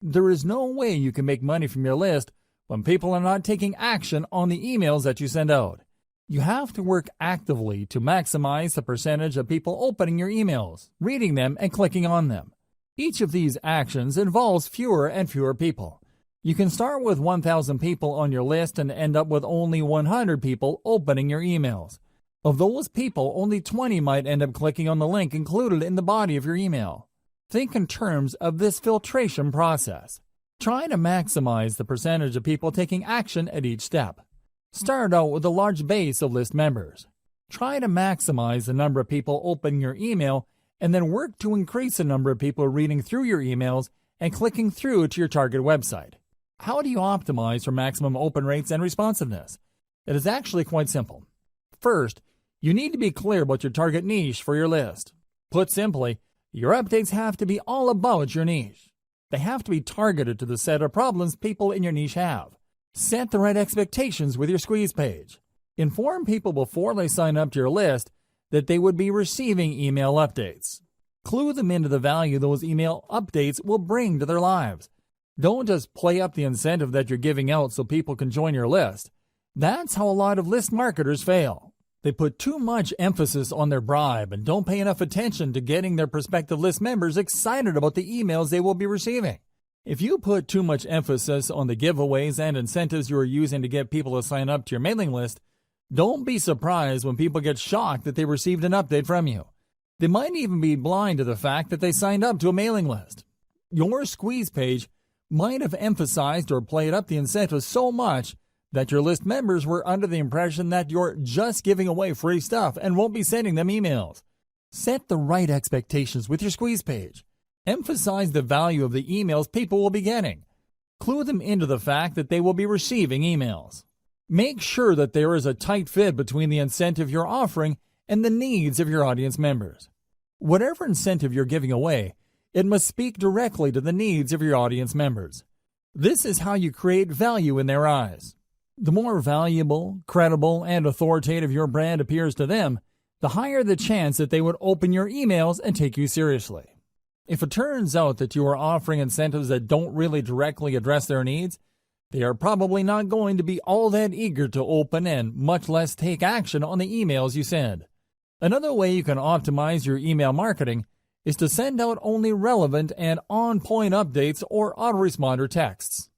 There is no way you can make money from your list when people are not taking action on the emails that you send out. You have to work actively to maximize the percentage of people opening your emails, reading them, and clicking on them. Each of these actions involves fewer and fewer people. You can start with 1,000 people on your list and end up with only 100 people opening your emails. Of those people, only 20 might end up clicking on the link included in the body of your email. Think in terms of this filtration process. Try to maximize the percentage of people taking action at each step. Start out with a large base of list members. Try to maximize the number of people opening your email and then work to increase the number of people reading through your emails and clicking through to your target website. How do you optimize for maximum open rates and responsiveness? It is actually quite simple. First, you need to be clear about your target niche for your list. Put simply, your updates have to be all about your niche. They have to be targeted to the set of problems people in your niche have. Set the right expectations with your squeeze page. Inform people before they sign up to your list that they would be receiving email updates. Clue them into the value those email updates will bring to their lives. Don't just play up the incentive that you're giving out so people can join your list. That's how a lot of list marketers fail. They put too much emphasis on their bribe and don't pay enough attention to getting their prospective list members excited about the emails they will be receiving. If you put too much emphasis on the giveaways and incentives you are using to get people to sign up to your mailing list, don't be surprised when people get shocked that they received an update from you. They might even be blind to the fact that they signed up to a mailing list. Your squeeze page might have emphasized or played up the incentives so much that your list members were under the impression that you're just giving away free stuff and won't be sending them emails. Set the right expectations with your squeeze page. Emphasize the value of the emails people will be getting. Clue them into the fact that they will be receiving emails. Make sure that there is a tight fit between the incentive you're offering and the needs of your audience members. Whatever incentive you're giving away, it must speak directly to the needs of your audience members. This is how you create value in their eyes. The more valuable, credible, and authoritative your brand appears to them, the higher the chance that they would open your emails and take you seriously. If it turns out that you are offering incentives that don't really directly address their needs, they are probably not going to be all that eager to open and much less take action on the emails you send. Another way you can optimize your email marketing is to send out only relevant and on-point updates or autoresponder texts.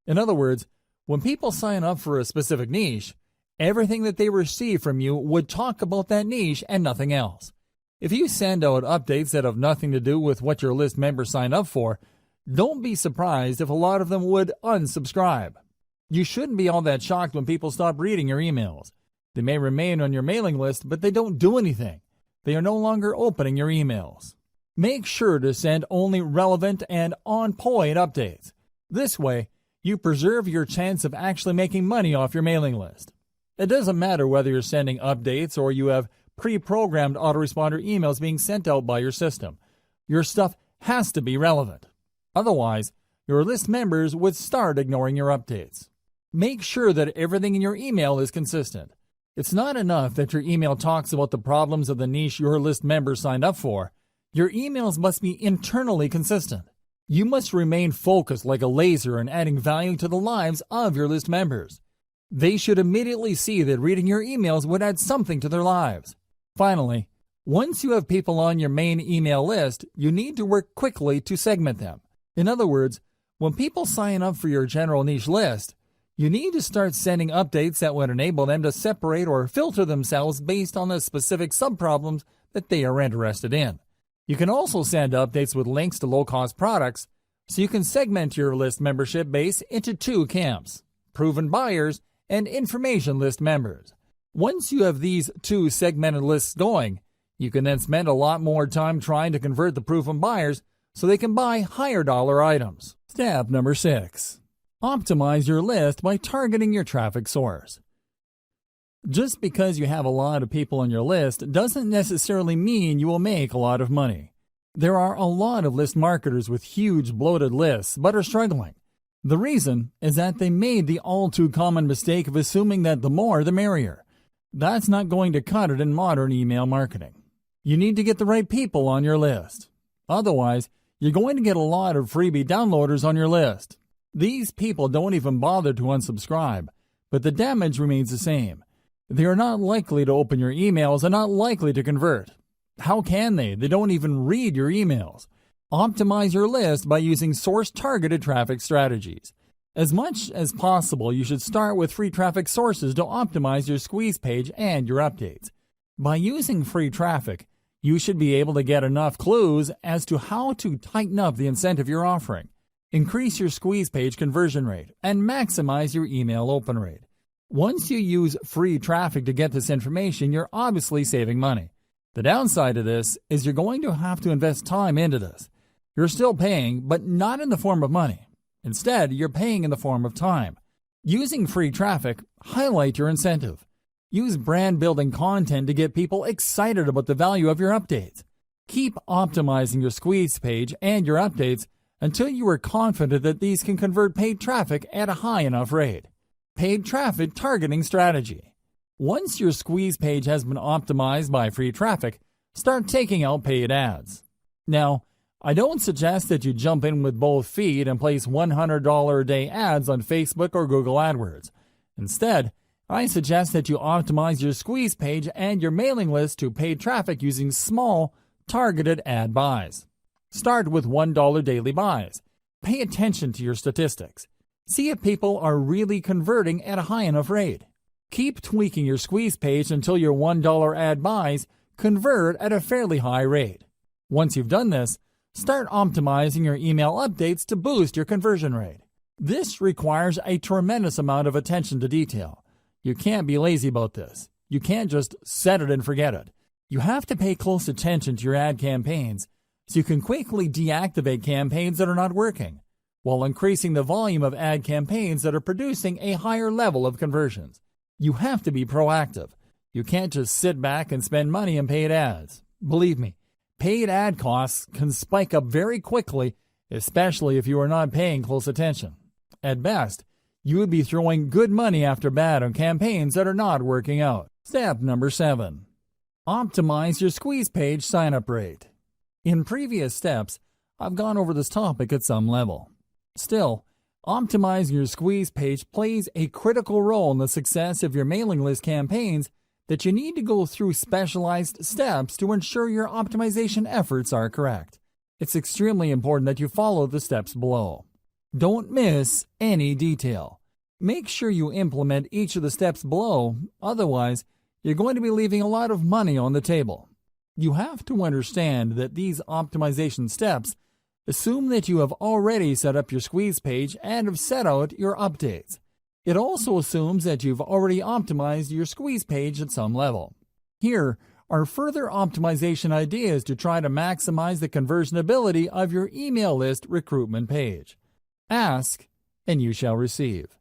In other words, when people sign up for a specific niche, everything that they receive from you would talk about that niche and nothing else. If you send out updates that have nothing to do with what your list members sign up for, don't be surprised if a lot of them would unsubscribe. You shouldn't be all that shocked when people stop reading your emails. They may remain on your mailing list, but they don't do anything. They are no longer opening your emails. Make sure to send only relevant and on-point updates. This way, you preserve your chance of actually making money off your mailing list. It doesn't matter whether you're sending updates or you have pre-programmed autoresponder emails being sent out by your system. Your stuff has to be relevant. Otherwise, your list members would start ignoring your updates. Make sure that everything in your email is consistent. It's not enough that your email talks about the problems of the niche your list members signed up for. Your emails must be internally consistent. You must remain focused like a laser in adding value to the lives of your list members. They should immediately see that reading your emails would add something to their lives. Finally, once you have people on your main email list, you need to work quickly to segment them. In other words, when people sign up for your general niche list, you need to start sending updates that would enable them to separate or filter themselves based on the specific subproblems that they are interested in. You can also send updates with links to low-cost products, so you can segment your list membership base into two camps: proven buyers and information list members. Once you have these two segmented lists going, you can then spend a lot more time trying to convert the proven buyers so they can buy higher dollar items. Step number 6. Optimize your list by targeting your traffic source. Just because you have a lot of people on your list doesn't necessarily mean you will make a lot of money. There are a lot of list marketers with huge bloated lists but are struggling. The reason is that they made the all-too-common mistake of assuming that the more the merrier. That's not going to cut it in modern email marketing. You need to get the right people on your list. Otherwise, you're going to get a lot of freebie downloaders on your list. These people don't even bother to unsubscribe, but the damage remains the same. They are not likely to open your emails and not likely to convert. How can they? They don't even read your emails. Optimize your list by using source-targeted traffic strategies. As much as possible, you should start with free traffic sources to optimize your squeeze page and your updates. By using free traffic, you should be able to get enough clues as to how to tighten up the incentive you're offering, increase your squeeze page conversion rate, and maximize your email open rate. Once you use free traffic to get this information, you're obviously saving money. The downside of this is you're going to have to invest time into this. You're still paying, but not in the form of money. Instead, you're paying in the form of time. Using free traffic, highlight your incentive. Use brand-building content to get people excited about the value of your updates. Keep optimizing your squeeze page and your updates until you are confident that these can convert paid traffic at a high enough rate. Paid traffic targeting strategy. Once your squeeze page has been optimized by free traffic, start taking out paid ads. Now, I don't suggest that you jump in with both feet and place $100 a day ads on Facebook or Google AdWords. Instead, I suggest that you optimize your squeeze page and your mailing list to paid traffic using small, targeted ad buys. Start with $1 daily buys. Pay attention to your statistics. See if people are really converting at a high enough rate. Keep tweaking your squeeze page until your $1 ad buys convert at a fairly high rate. Once you've done this, start optimizing your email updates to boost your conversion rate. This requires a tremendous amount of attention to detail. You can't be lazy about this. You can't just set it and forget it. You have to pay close attention to your ad campaigns so you can quickly deactivate campaigns that are not working, while increasing the volume of ad campaigns that are producing a higher level of conversions. You have to be proactive. You can't just sit back and spend money on paid ads. Believe me, paid ad costs can spike up very quickly, especially if you are not paying close attention. At best, you would be throwing good money after bad on campaigns that are not working out. Step number 7. Optimize your squeeze page sign-up rate. In previous steps, I've gone over this topic at some level. Still, optimizing your squeeze page plays a critical role in the success of your mailing list campaigns that you need to go through specialized steps to ensure your optimization efforts are correct. It's extremely important that you follow the steps below. Don't miss any detail. Make sure you implement each of the steps below, otherwise, you're going to be leaving a lot of money on the table. You have to understand that these optimization steps assume that you have already set up your squeeze page and have set out your updates. It also assumes that you've already optimized your squeeze page at some level. Here are further optimization ideas to try to maximize the conversion ability of your email list recruitment page. Ask, and you shall receive.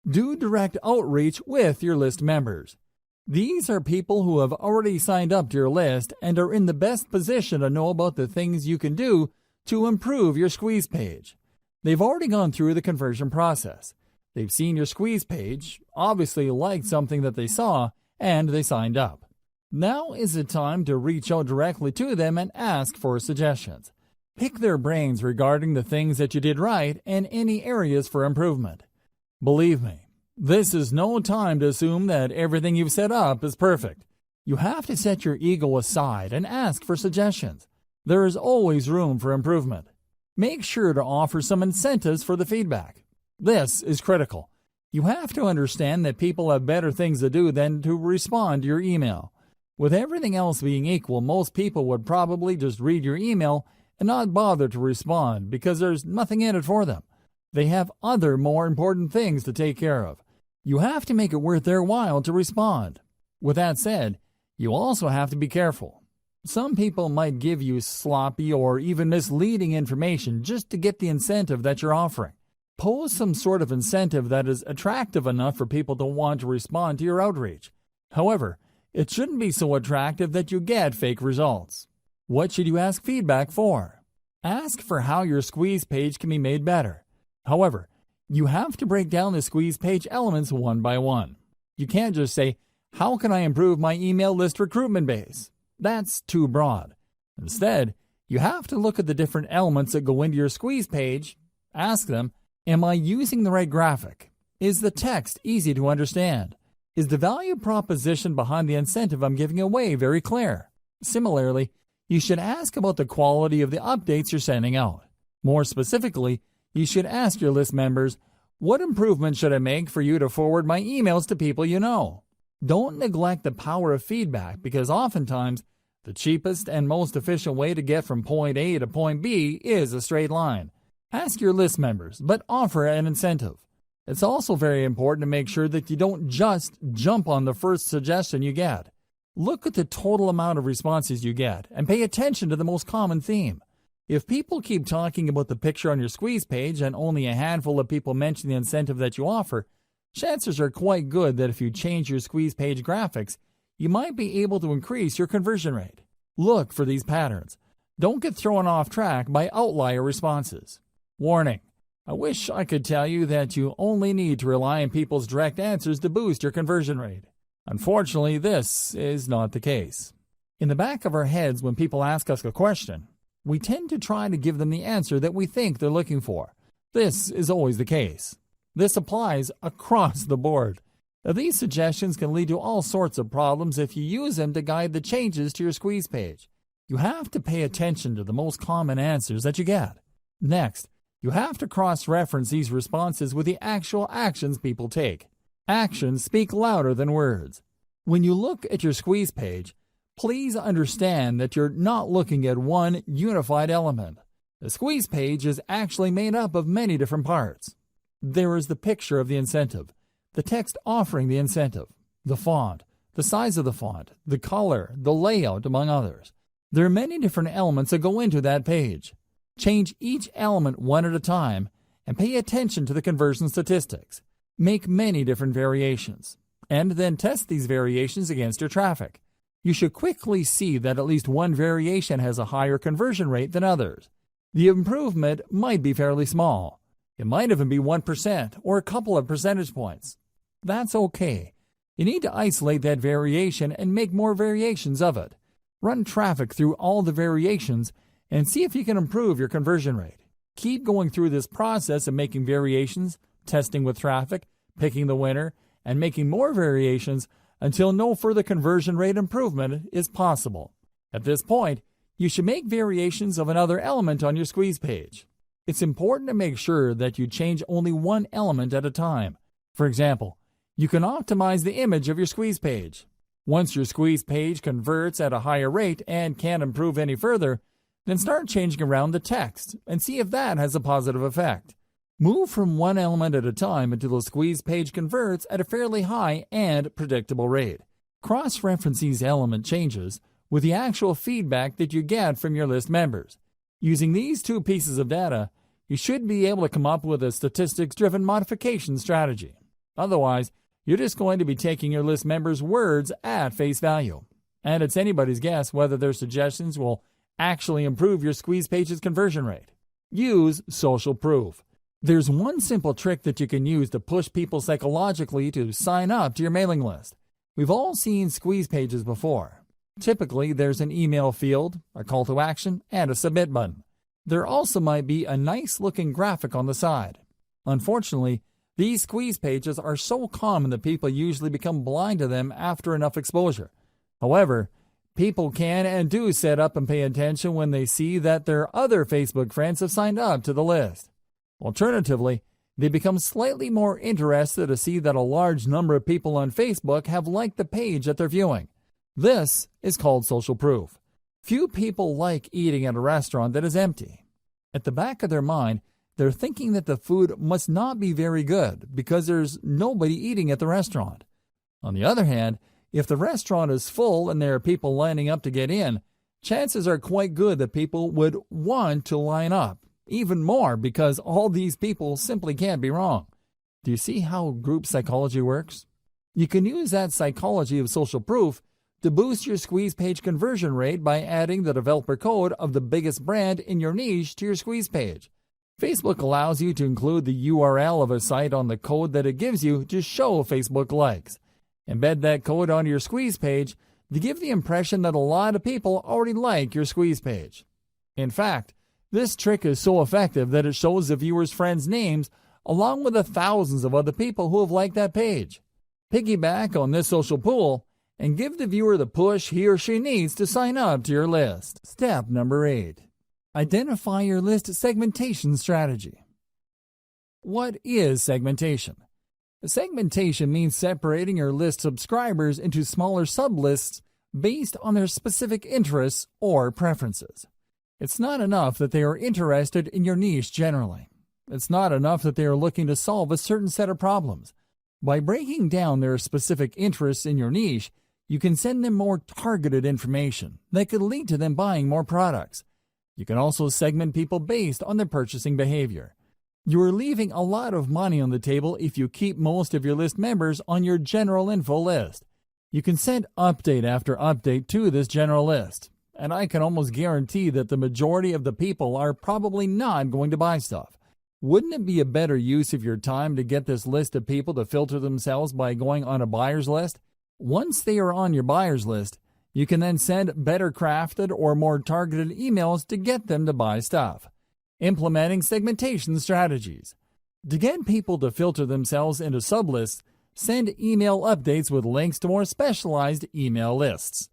Do direct outreach with your list members. These are people who have already signed up to your list and are in the best position to know about the things you can do to improve your squeeze page. They've already gone through the conversion process. They've seen your squeeze page, obviously liked something that they saw, and they signed up. Now is the time to reach out directly to them and ask for suggestions. Pick their brains regarding the things that you did right and any areas for improvement. Believe me, this is no time to assume that everything you've set up is perfect. You have to set your ego aside and ask for suggestions. There is always room for improvement. Make sure to offer some incentives for the feedback. This is critical. You have to understand that people have better things to do than to respond to your email. With everything else being equal, most people would probably just read your email and not bother to respond because there's nothing in it for them. They have other more important things to take care of. You have to make it worth their while to respond. With that said, you also have to be careful. Some people might give you sloppy or even misleading information just to get the incentive that you're offering. Pose some sort of incentive that is attractive enough for people to want to respond to your outreach. However, it shouldn't be so attractive that you get fake results. What should you ask feedback for? Ask for how your squeeze page can be made better. However, you have to break down the squeeze page elements one by one. You can't just say, "How can I improve my email list recruitment base?" That's too broad. Instead, you have to look at the different elements that go into your squeeze page. Ask them, am I using the right graphic? Is the text easy to understand? Is the value proposition behind the incentive I'm giving away very clear? Similarly, you should ask about the quality of the updates you're sending out. More specifically, you should ask your list members, what improvement should I make for you to forward my emails to people you know? Don't neglect the power of feedback because oftentimes the cheapest and most efficient way to get from point A to point B is a straight line. Ask your list members, but offer an incentive. It's also very important to make sure that you don't just jump on the first suggestion you get. Look at the total amount of responses you get and pay attention to the most common theme. If people keep talking about the picture on your squeeze page and only a handful of people mention the incentive that you offer, chances are quite good that if you change your squeeze page graphics, you might be able to increase your conversion rate. Look for these patterns. Don't get thrown off track by outlier responses. Warning: I wish I could tell you that you only need to rely on people's direct answers to boost your conversion rate. Unfortunately, this is not the case. In the back of our heads, when people ask us a question, we tend to try to give them the answer that we think they're looking for. This is always the case. This applies across the board. Now, these suggestions can lead to all sorts of problems if you use them to guide the changes to your squeeze page. You have to pay attention to the most common answers that you get. Next, you have to cross-reference these responses with the actual actions people take. Actions speak louder than words. When you look at your squeeze page, please understand that you're not looking at one unified element. The squeeze page is actually made up of many different parts. There is the picture of the incentive, the text offering the incentive, the font, the size of the font, the color, the layout, among others. There are many different elements that go into that page. Change each element one at a time and pay attention to the conversion statistics. Make many different variations, and then test these variations against your traffic. You should quickly see that at least one variation has a higher conversion rate than others. The improvement might be fairly small. It might even be 1% or a couple of percentage points. That's okay. You need to isolate that variation and make more variations of it. Run traffic through all the variations and see if you can improve your conversion rate. Keep going through this process of making variations, testing with traffic, picking the winner, and making more variations until no further conversion rate improvement is possible. At this point, you should make variations of another element on your squeeze page. It's important to make sure that you change only one element at a time. For example, you can optimize the image of your squeeze page. Once your squeeze page converts at a higher rate and can't improve any further, then start changing around the text and see if that has a positive effect. Move from one element at a time until the squeeze page converts at a fairly high and predictable rate. Cross-reference these element changes with the actual feedback that you get from your list members. Using these two pieces of data, you should be able to come up with a statistics-driven modification strategy. Otherwise, you're just going to be taking your list members' words at face value. And it's anybody's guess whether their suggestions will actually improve your squeeze page's conversion rate. Use social proof. There's one simple trick that you can use to push people psychologically to sign up to your mailing list. We've all seen squeeze pages before. Typically, there's an email field, a call to action, and a submit button. There also might be a nice-looking graphic on the side. Unfortunately, these squeeze pages are so common that people usually become blind to them after enough exposure. However, people can and do sit up and pay attention when they see that their other Facebook friends have signed up to the list. Alternatively, they become slightly more interested to see that a large number of people on Facebook have liked the page that they're viewing. This is called social proof. Few people like eating at a restaurant that is empty. At the back of their mind, they're thinking that the food must not be very good because there's nobody eating at the restaurant. On the other hand, if the restaurant is full and there are people lining up to get in, chances are quite good that people would want to line up. Even more because all these people simply can't be wrong. Do you see how group psychology works? You can use that psychology of social proof to boost your squeeze page conversion rate by adding the developer code of the biggest brand in your niche to your squeeze page. Facebook allows you to include the URL of a site on the code that it gives you to show Facebook likes. Embed that code onto your squeeze page to give the impression that a lot of people already like your squeeze page. In fact, this trick is so effective that it shows the viewer's friends' names along with the thousands of other people who have liked that page. Piggyback on this social pool and give the viewer the push he or she needs to sign up to your list. Step number 8. Identify your list segmentation strategy. What is segmentation? Segmentation means separating your list subscribers into smaller sublists based on their specific interests or preferences. It's not enough that they are interested in your niche generally. It's not enough that they are looking to solve a certain set of problems. By breaking down their specific interests in your niche, you can send them more targeted information that could lead to them buying more products. You can also segment people based on their purchasing behavior. You are leaving a lot of money on the table if you keep most of your list members on your general info list. You can send update after update to this general list, and I can almost guarantee that the majority of the people are probably not going to buy stuff. Wouldn't it be a better use of your time to get this list of people to filter themselves by going on a buyer's list? Once they are on your buyer's list, you can then send better crafted or more targeted emails to get them to buy stuff. Implementing segmentation strategies. To get people to filter themselves into sublists, send email updates with links to more specialized email lists.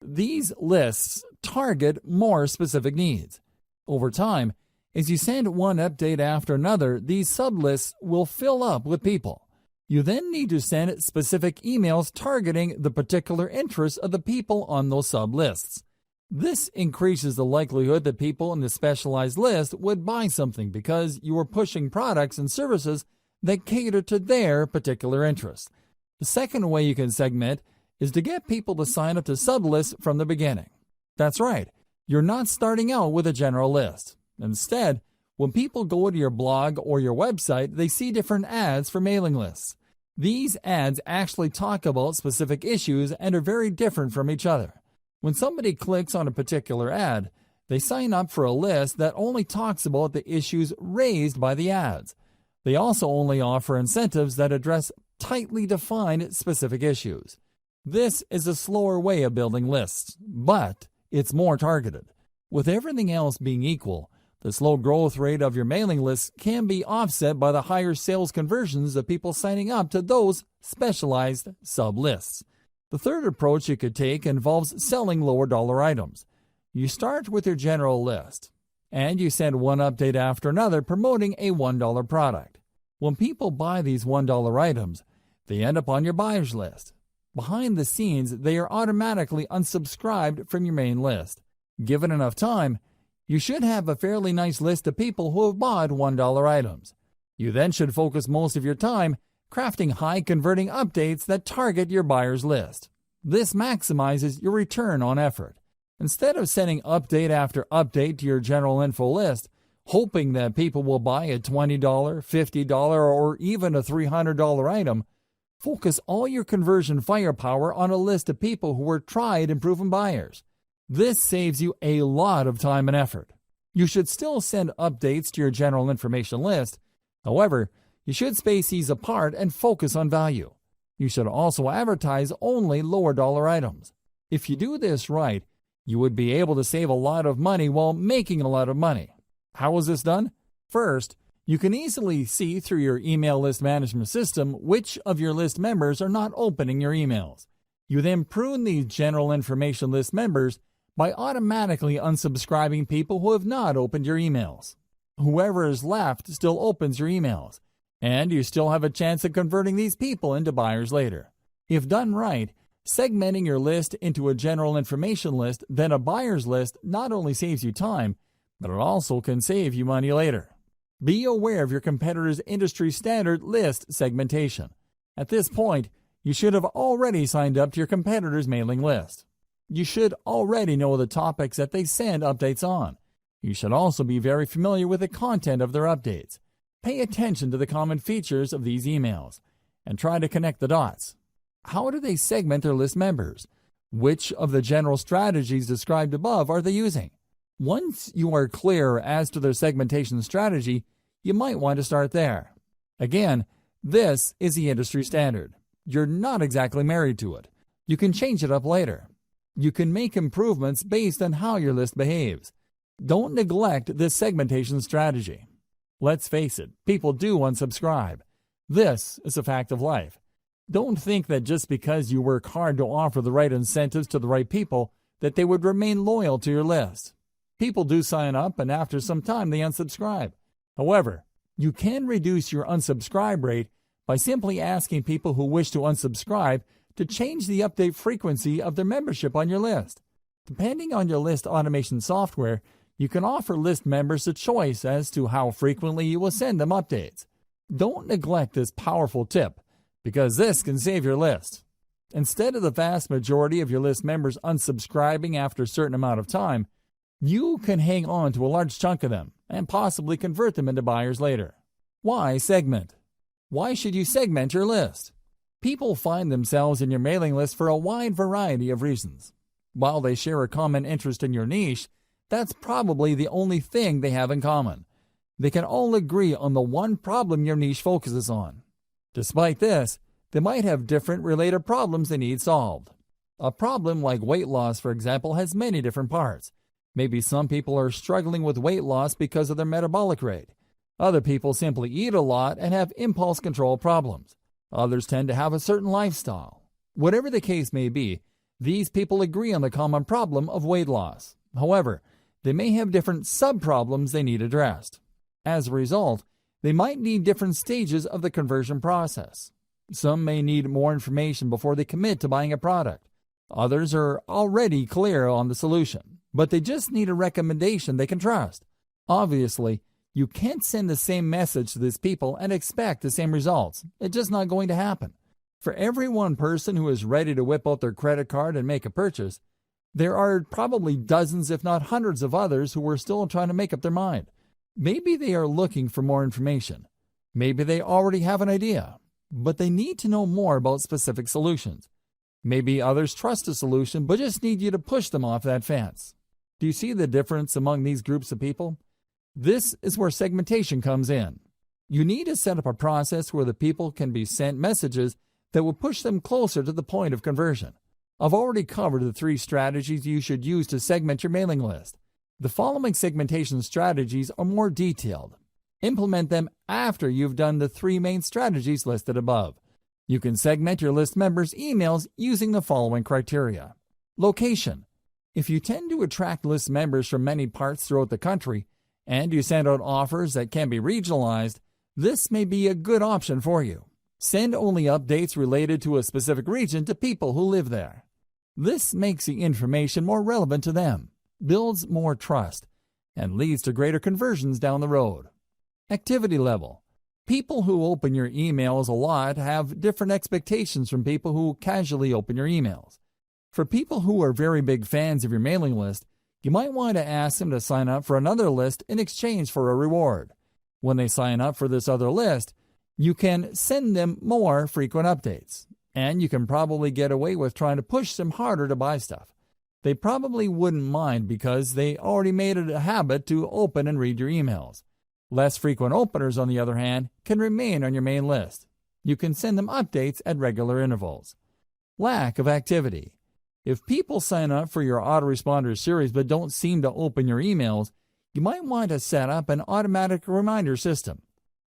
These lists target more specific needs. Over time, as you send one update after another, these sublists will fill up with people. You then need to send specific emails targeting the particular interests of the people on those sublists. This increases the likelihood that people in the specialized list would buy something because you are pushing products and services that cater to their particular interests. The second way you can segment is to get people to sign up to sublists from the beginning. That's right, you're not starting out with a general list. Instead, when people go to your blog or your website, they see different ads for mailing lists. These ads actually talk about specific issues and are very different from each other. When somebody clicks on a particular ad, they sign up for a list that only talks about the issues raised by the ads. They also only offer incentives that address tightly defined specific issues. This is a slower way of building lists, but it's more targeted. With everything else being equal, the slow growth rate of your mailing list can be offset by the higher sales conversions of people signing up to those specialized sub-lists. The third approach you could take involves selling lower dollar items. You start with your general list, and you send one update after another promoting a $1 product. When people buy these $1 items, they end up on your buyer's list. Behind the scenes, they are automatically unsubscribed from your main list. Given enough time, you should have a fairly nice list of people who have bought $1 items. You then should focus most of your time crafting high-converting updates that target your buyer's list. This maximizes your return on effort. Instead of sending update after update to your general info list, hoping that people will buy a $20, $50, or even a $300 item. Focus all your conversion firepower on a list of people who are tried and proven buyers. This saves you a lot of time and effort. You should still send updates to your general information list. However, you should space these apart and focus on value. You should also advertise only lower dollar items. If you do this right, you would be able to save a lot of money while making a lot of money. How is this done? First, you can easily see through your email list management system which of your list members are not opening your emails. You then prune these general information list members by automatically unsubscribing people who have not opened your emails. Whoever is left still opens your emails, and you still have a chance of converting these people into buyers later. If done right, segmenting your list into a general information list, then a buyer's list not only saves you time, but it also can save you money later. Be aware of your competitor's industry standard list segmentation. At this point, you should have already signed up to your competitor's mailing list. You should already know the topics that they send updates on. You should also be very familiar with the content of their updates. Pay attention to the common features of these emails and try to connect the dots. How do they segment their list members? Which of the general strategies described above are they using? Once you are clear as to their segmentation strategy, you might want to start there. Again, this is the industry standard. You're not exactly married to it. You can change it up later. You can make improvements based on how your list behaves. Don't neglect this segmentation strategy. Let's face it, people do unsubscribe. This is a fact of life. Don't think that just because you work hard to offer the right incentives to the right people, that they would remain loyal to your list. People do sign up, and after some time they unsubscribe. However, you can reduce your unsubscribe rate by simply asking people who wish to unsubscribe to change the update frequency of their membership on your list. Depending on your list automation software, you can offer list members a choice as to how frequently you will send them updates. Don't neglect this powerful tip, because this can save your list. Instead of the vast majority of your list members unsubscribing after a certain amount of time, you can hang on to a large chunk of them and possibly convert them into buyers later. Why segment? Why should you segment your list? People find themselves in your mailing list for a wide variety of reasons. While they share a common interest in your niche, that's probably the only thing they have in common. They can all agree on the one problem your niche focuses on. Despite this, they might have different related problems they need solved. A problem like weight loss, for example, has many different parts. Maybe some people are struggling with weight loss because of their metabolic rate. Other people simply eat a lot and have impulse control problems. Others tend to have a certain lifestyle. Whatever the case may be, these people agree on the common problem of weight loss. However, they may have different sub-problems they need addressed. As a result, they might need different stages of the conversion process. Some may need more information before they commit to buying a product. Others are already clear on the solution, but they just need a recommendation they can trust. Obviously, you can't send the same message to these people and expect the same results. It's just not going to happen. For every one person who is ready to whip out their credit card and make a purchase, there are probably dozens, if not hundreds of others who are still trying to make up their mind. Maybe they are looking for more information. Maybe they already have an idea, but they need to know more about specific solutions. Maybe others trust a solution but just need you to push them off that fence. Do you see the difference among these groups of people? This is where segmentation comes in. You need to set up a process where the people can be sent messages that will push them closer to the point of conversion. I've already covered the 3 strategies you should use to segment your mailing list. The following segmentation strategies are more detailed. Implement them after you've done the 3 main strategies listed above. You can segment your list members' emails using the following criteria. Location. If you tend to attract list members from many parts throughout the country, and you send out offers that can be regionalized, this may be a good option for you. Send only updates related to a specific region to people who live there. This makes the information more relevant to them, builds more trust, and leads to greater conversions down the road. Activity level. People who open your emails a lot have different expectations from people who casually open your emails. For people who are very big fans of your mailing list, You might want to ask them to sign up for another list in exchange for a reward. When they sign up for this other list, you can send them more frequent updates, and you can probably get away with trying to push them harder to buy stuff. They probably wouldn't mind because they already made it a habit to open and read your emails. Less frequent openers, on the other hand, can remain on your main list. You can send them updates at regular intervals. Lack of activity. If people sign up for your autoresponder series but don't seem to open your emails, you might want to set up an automatic reminder system.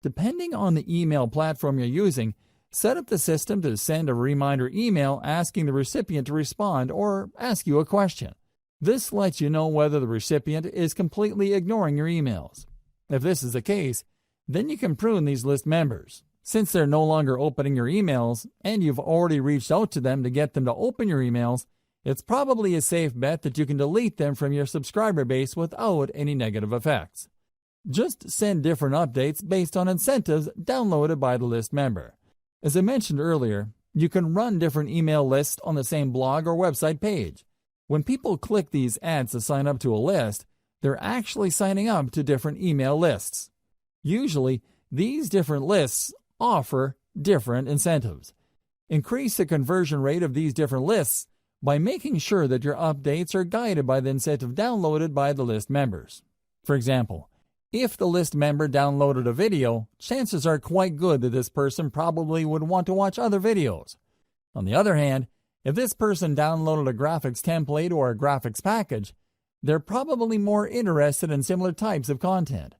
Depending on the email platform you're using, set up the system to send a reminder email asking the recipient to respond or ask you a question. This lets you know whether the recipient is completely ignoring your emails. If this is the case, then you can prune these list members. Since they're no longer opening your emails and you've already reached out to them to get them to open your emails, it's probably a safe bet that you can delete them from your subscriber base without any negative effects. Just send different updates based on incentives downloaded by the list member. As I mentioned earlier, you can run different email lists on the same blog or website page. When people click these ads to sign up to a list, they're actually signing up to different email lists. Usually, these different lists offer different incentives. Increase the conversion rate of these different lists by making sure that your updates are guided by the incentive downloaded by the list members. For example, if the list member downloaded a video, chances are quite good that this person probably would want to watch other videos. On the other hand, if this person downloaded a graphics template or a graphics package, they're probably more interested in similar types of content.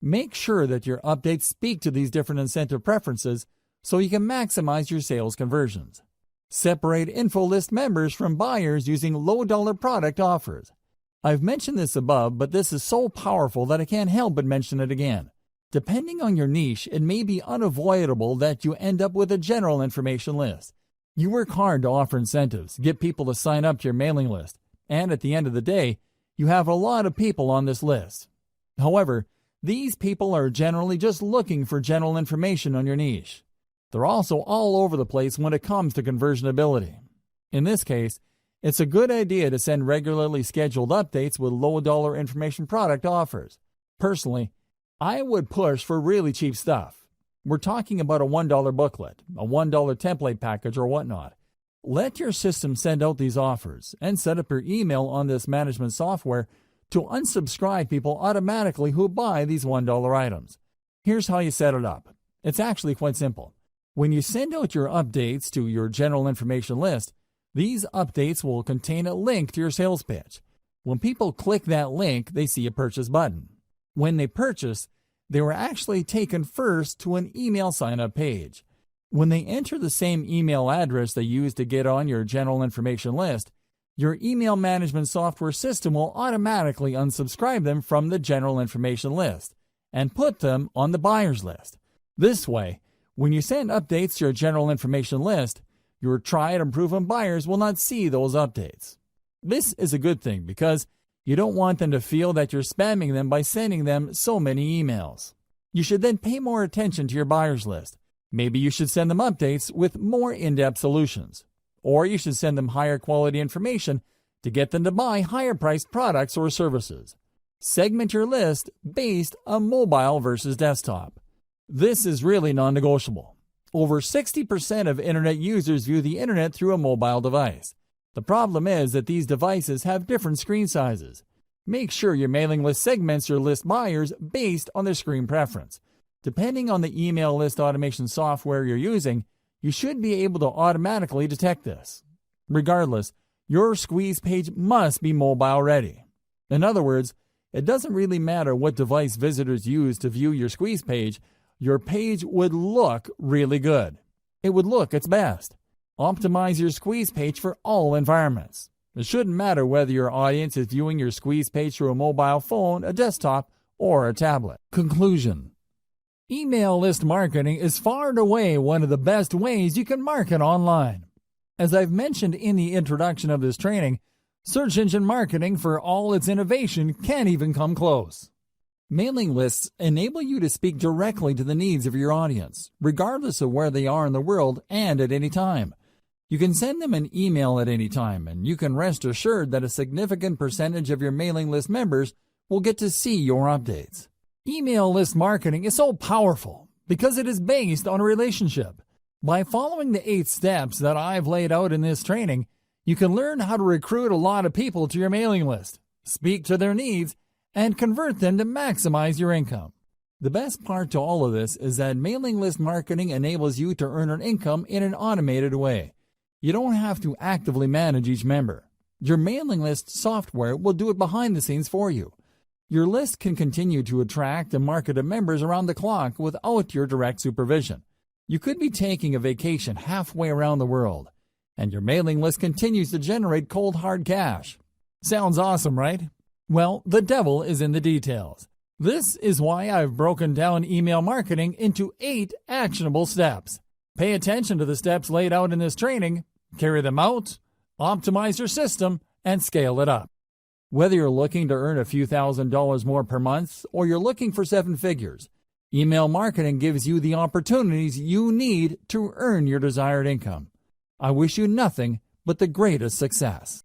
Make sure that your updates speak to these different incentive preferences so you can maximize your sales conversions. Separate info list members from buyers using low-dollar product offers. I've mentioned this above, but this is so powerful that I can't help but mention it again. Depending on your niche, it may be unavoidable that you end up with a general information list. You work hard to offer incentives, get people to sign up to your mailing list, and at the end of the day, you have a lot of people on this list. However, these people are generally just looking for general information on your niche. They're also all over the place when it comes to conversionability. In this case, it's a good idea to send regularly scheduled updates with low-dollar information product offers. Personally, I would push for really cheap stuff. We're talking about a $1 booklet, a $1 template package, or whatnot. Let your system send out these offers and set up your email on this management software to unsubscribe people automatically who buy these $1 items. Here's how you set it up. It's actually quite simple. When you send out your updates to your general information list, these updates will contain a link to your sales pitch. When people click that link, they see a purchase button. When they purchase, they were actually taken first to an email sign-up page. When they enter the same email address they used to get on your general information list, your email management software system will automatically unsubscribe them from the general information list and put them on the buyer's list. This way, when you send updates to your general information list, your tried and proven buyers will not see those updates. This is a good thing because you don't want them to feel that you're spamming them by sending them so many emails. You should then pay more attention to your buyer's list. Maybe you should send them updates with more in-depth solutions. Or you should send them higher quality information to get them to buy higher priced products or services. Segment your list based on mobile versus desktop. This is really non-negotiable. Over 60% of internet users view the internet through a mobile device. The problem is that these devices have different screen sizes. Make sure your mailing list segments your list buyers based on their screen preference. Depending on the email list automation software you're using, you should be able to automatically detect this. Regardless, your squeeze page must be mobile ready. In other words, it doesn't really matter what device visitors use to view your squeeze page, your page would look really good. It would look its best. Optimize your squeeze page for all environments. It shouldn't matter whether your audience is viewing your squeeze page through a mobile phone, a desktop, or a tablet. Conclusion. Email list marketing is far and away one of the best ways you can market online. As I've mentioned in the introduction of this training, search engine marketing, for all its innovation, can't even come close. Mailing lists enable you to speak directly to the needs of your audience, regardless of where they are in the world and at any time. You can send them an email at any time, and you can rest assured that a significant percentage of your mailing list members will get to see your updates. Email list marketing is so powerful because it is based on a relationship. By following the 8 steps that I've laid out in this training, you can learn how to recruit a lot of people to your mailing list, speak to their needs, and convert them to maximize your income. The best part to all of this is that mailing list marketing enables you to earn an income in an automated way. You don't have to actively manage each member. Your mailing list software will do it behind the scenes for you. Your list can continue to attract and market to members around the clock without your direct supervision. You could be taking a vacation halfway around the world, and your mailing list continues to generate cold hard cash. Sounds awesome, right? Well, the devil is in the details. This is why I've broken down email marketing into 8 actionable steps. Pay attention to the steps laid out in this training, carry them out, optimize your system, and scale it up. Whether you're looking to earn a few $1,000s more per month or you're looking for 7 figures, email marketing gives you the opportunities you need to earn your desired income. I wish you nothing but the greatest success.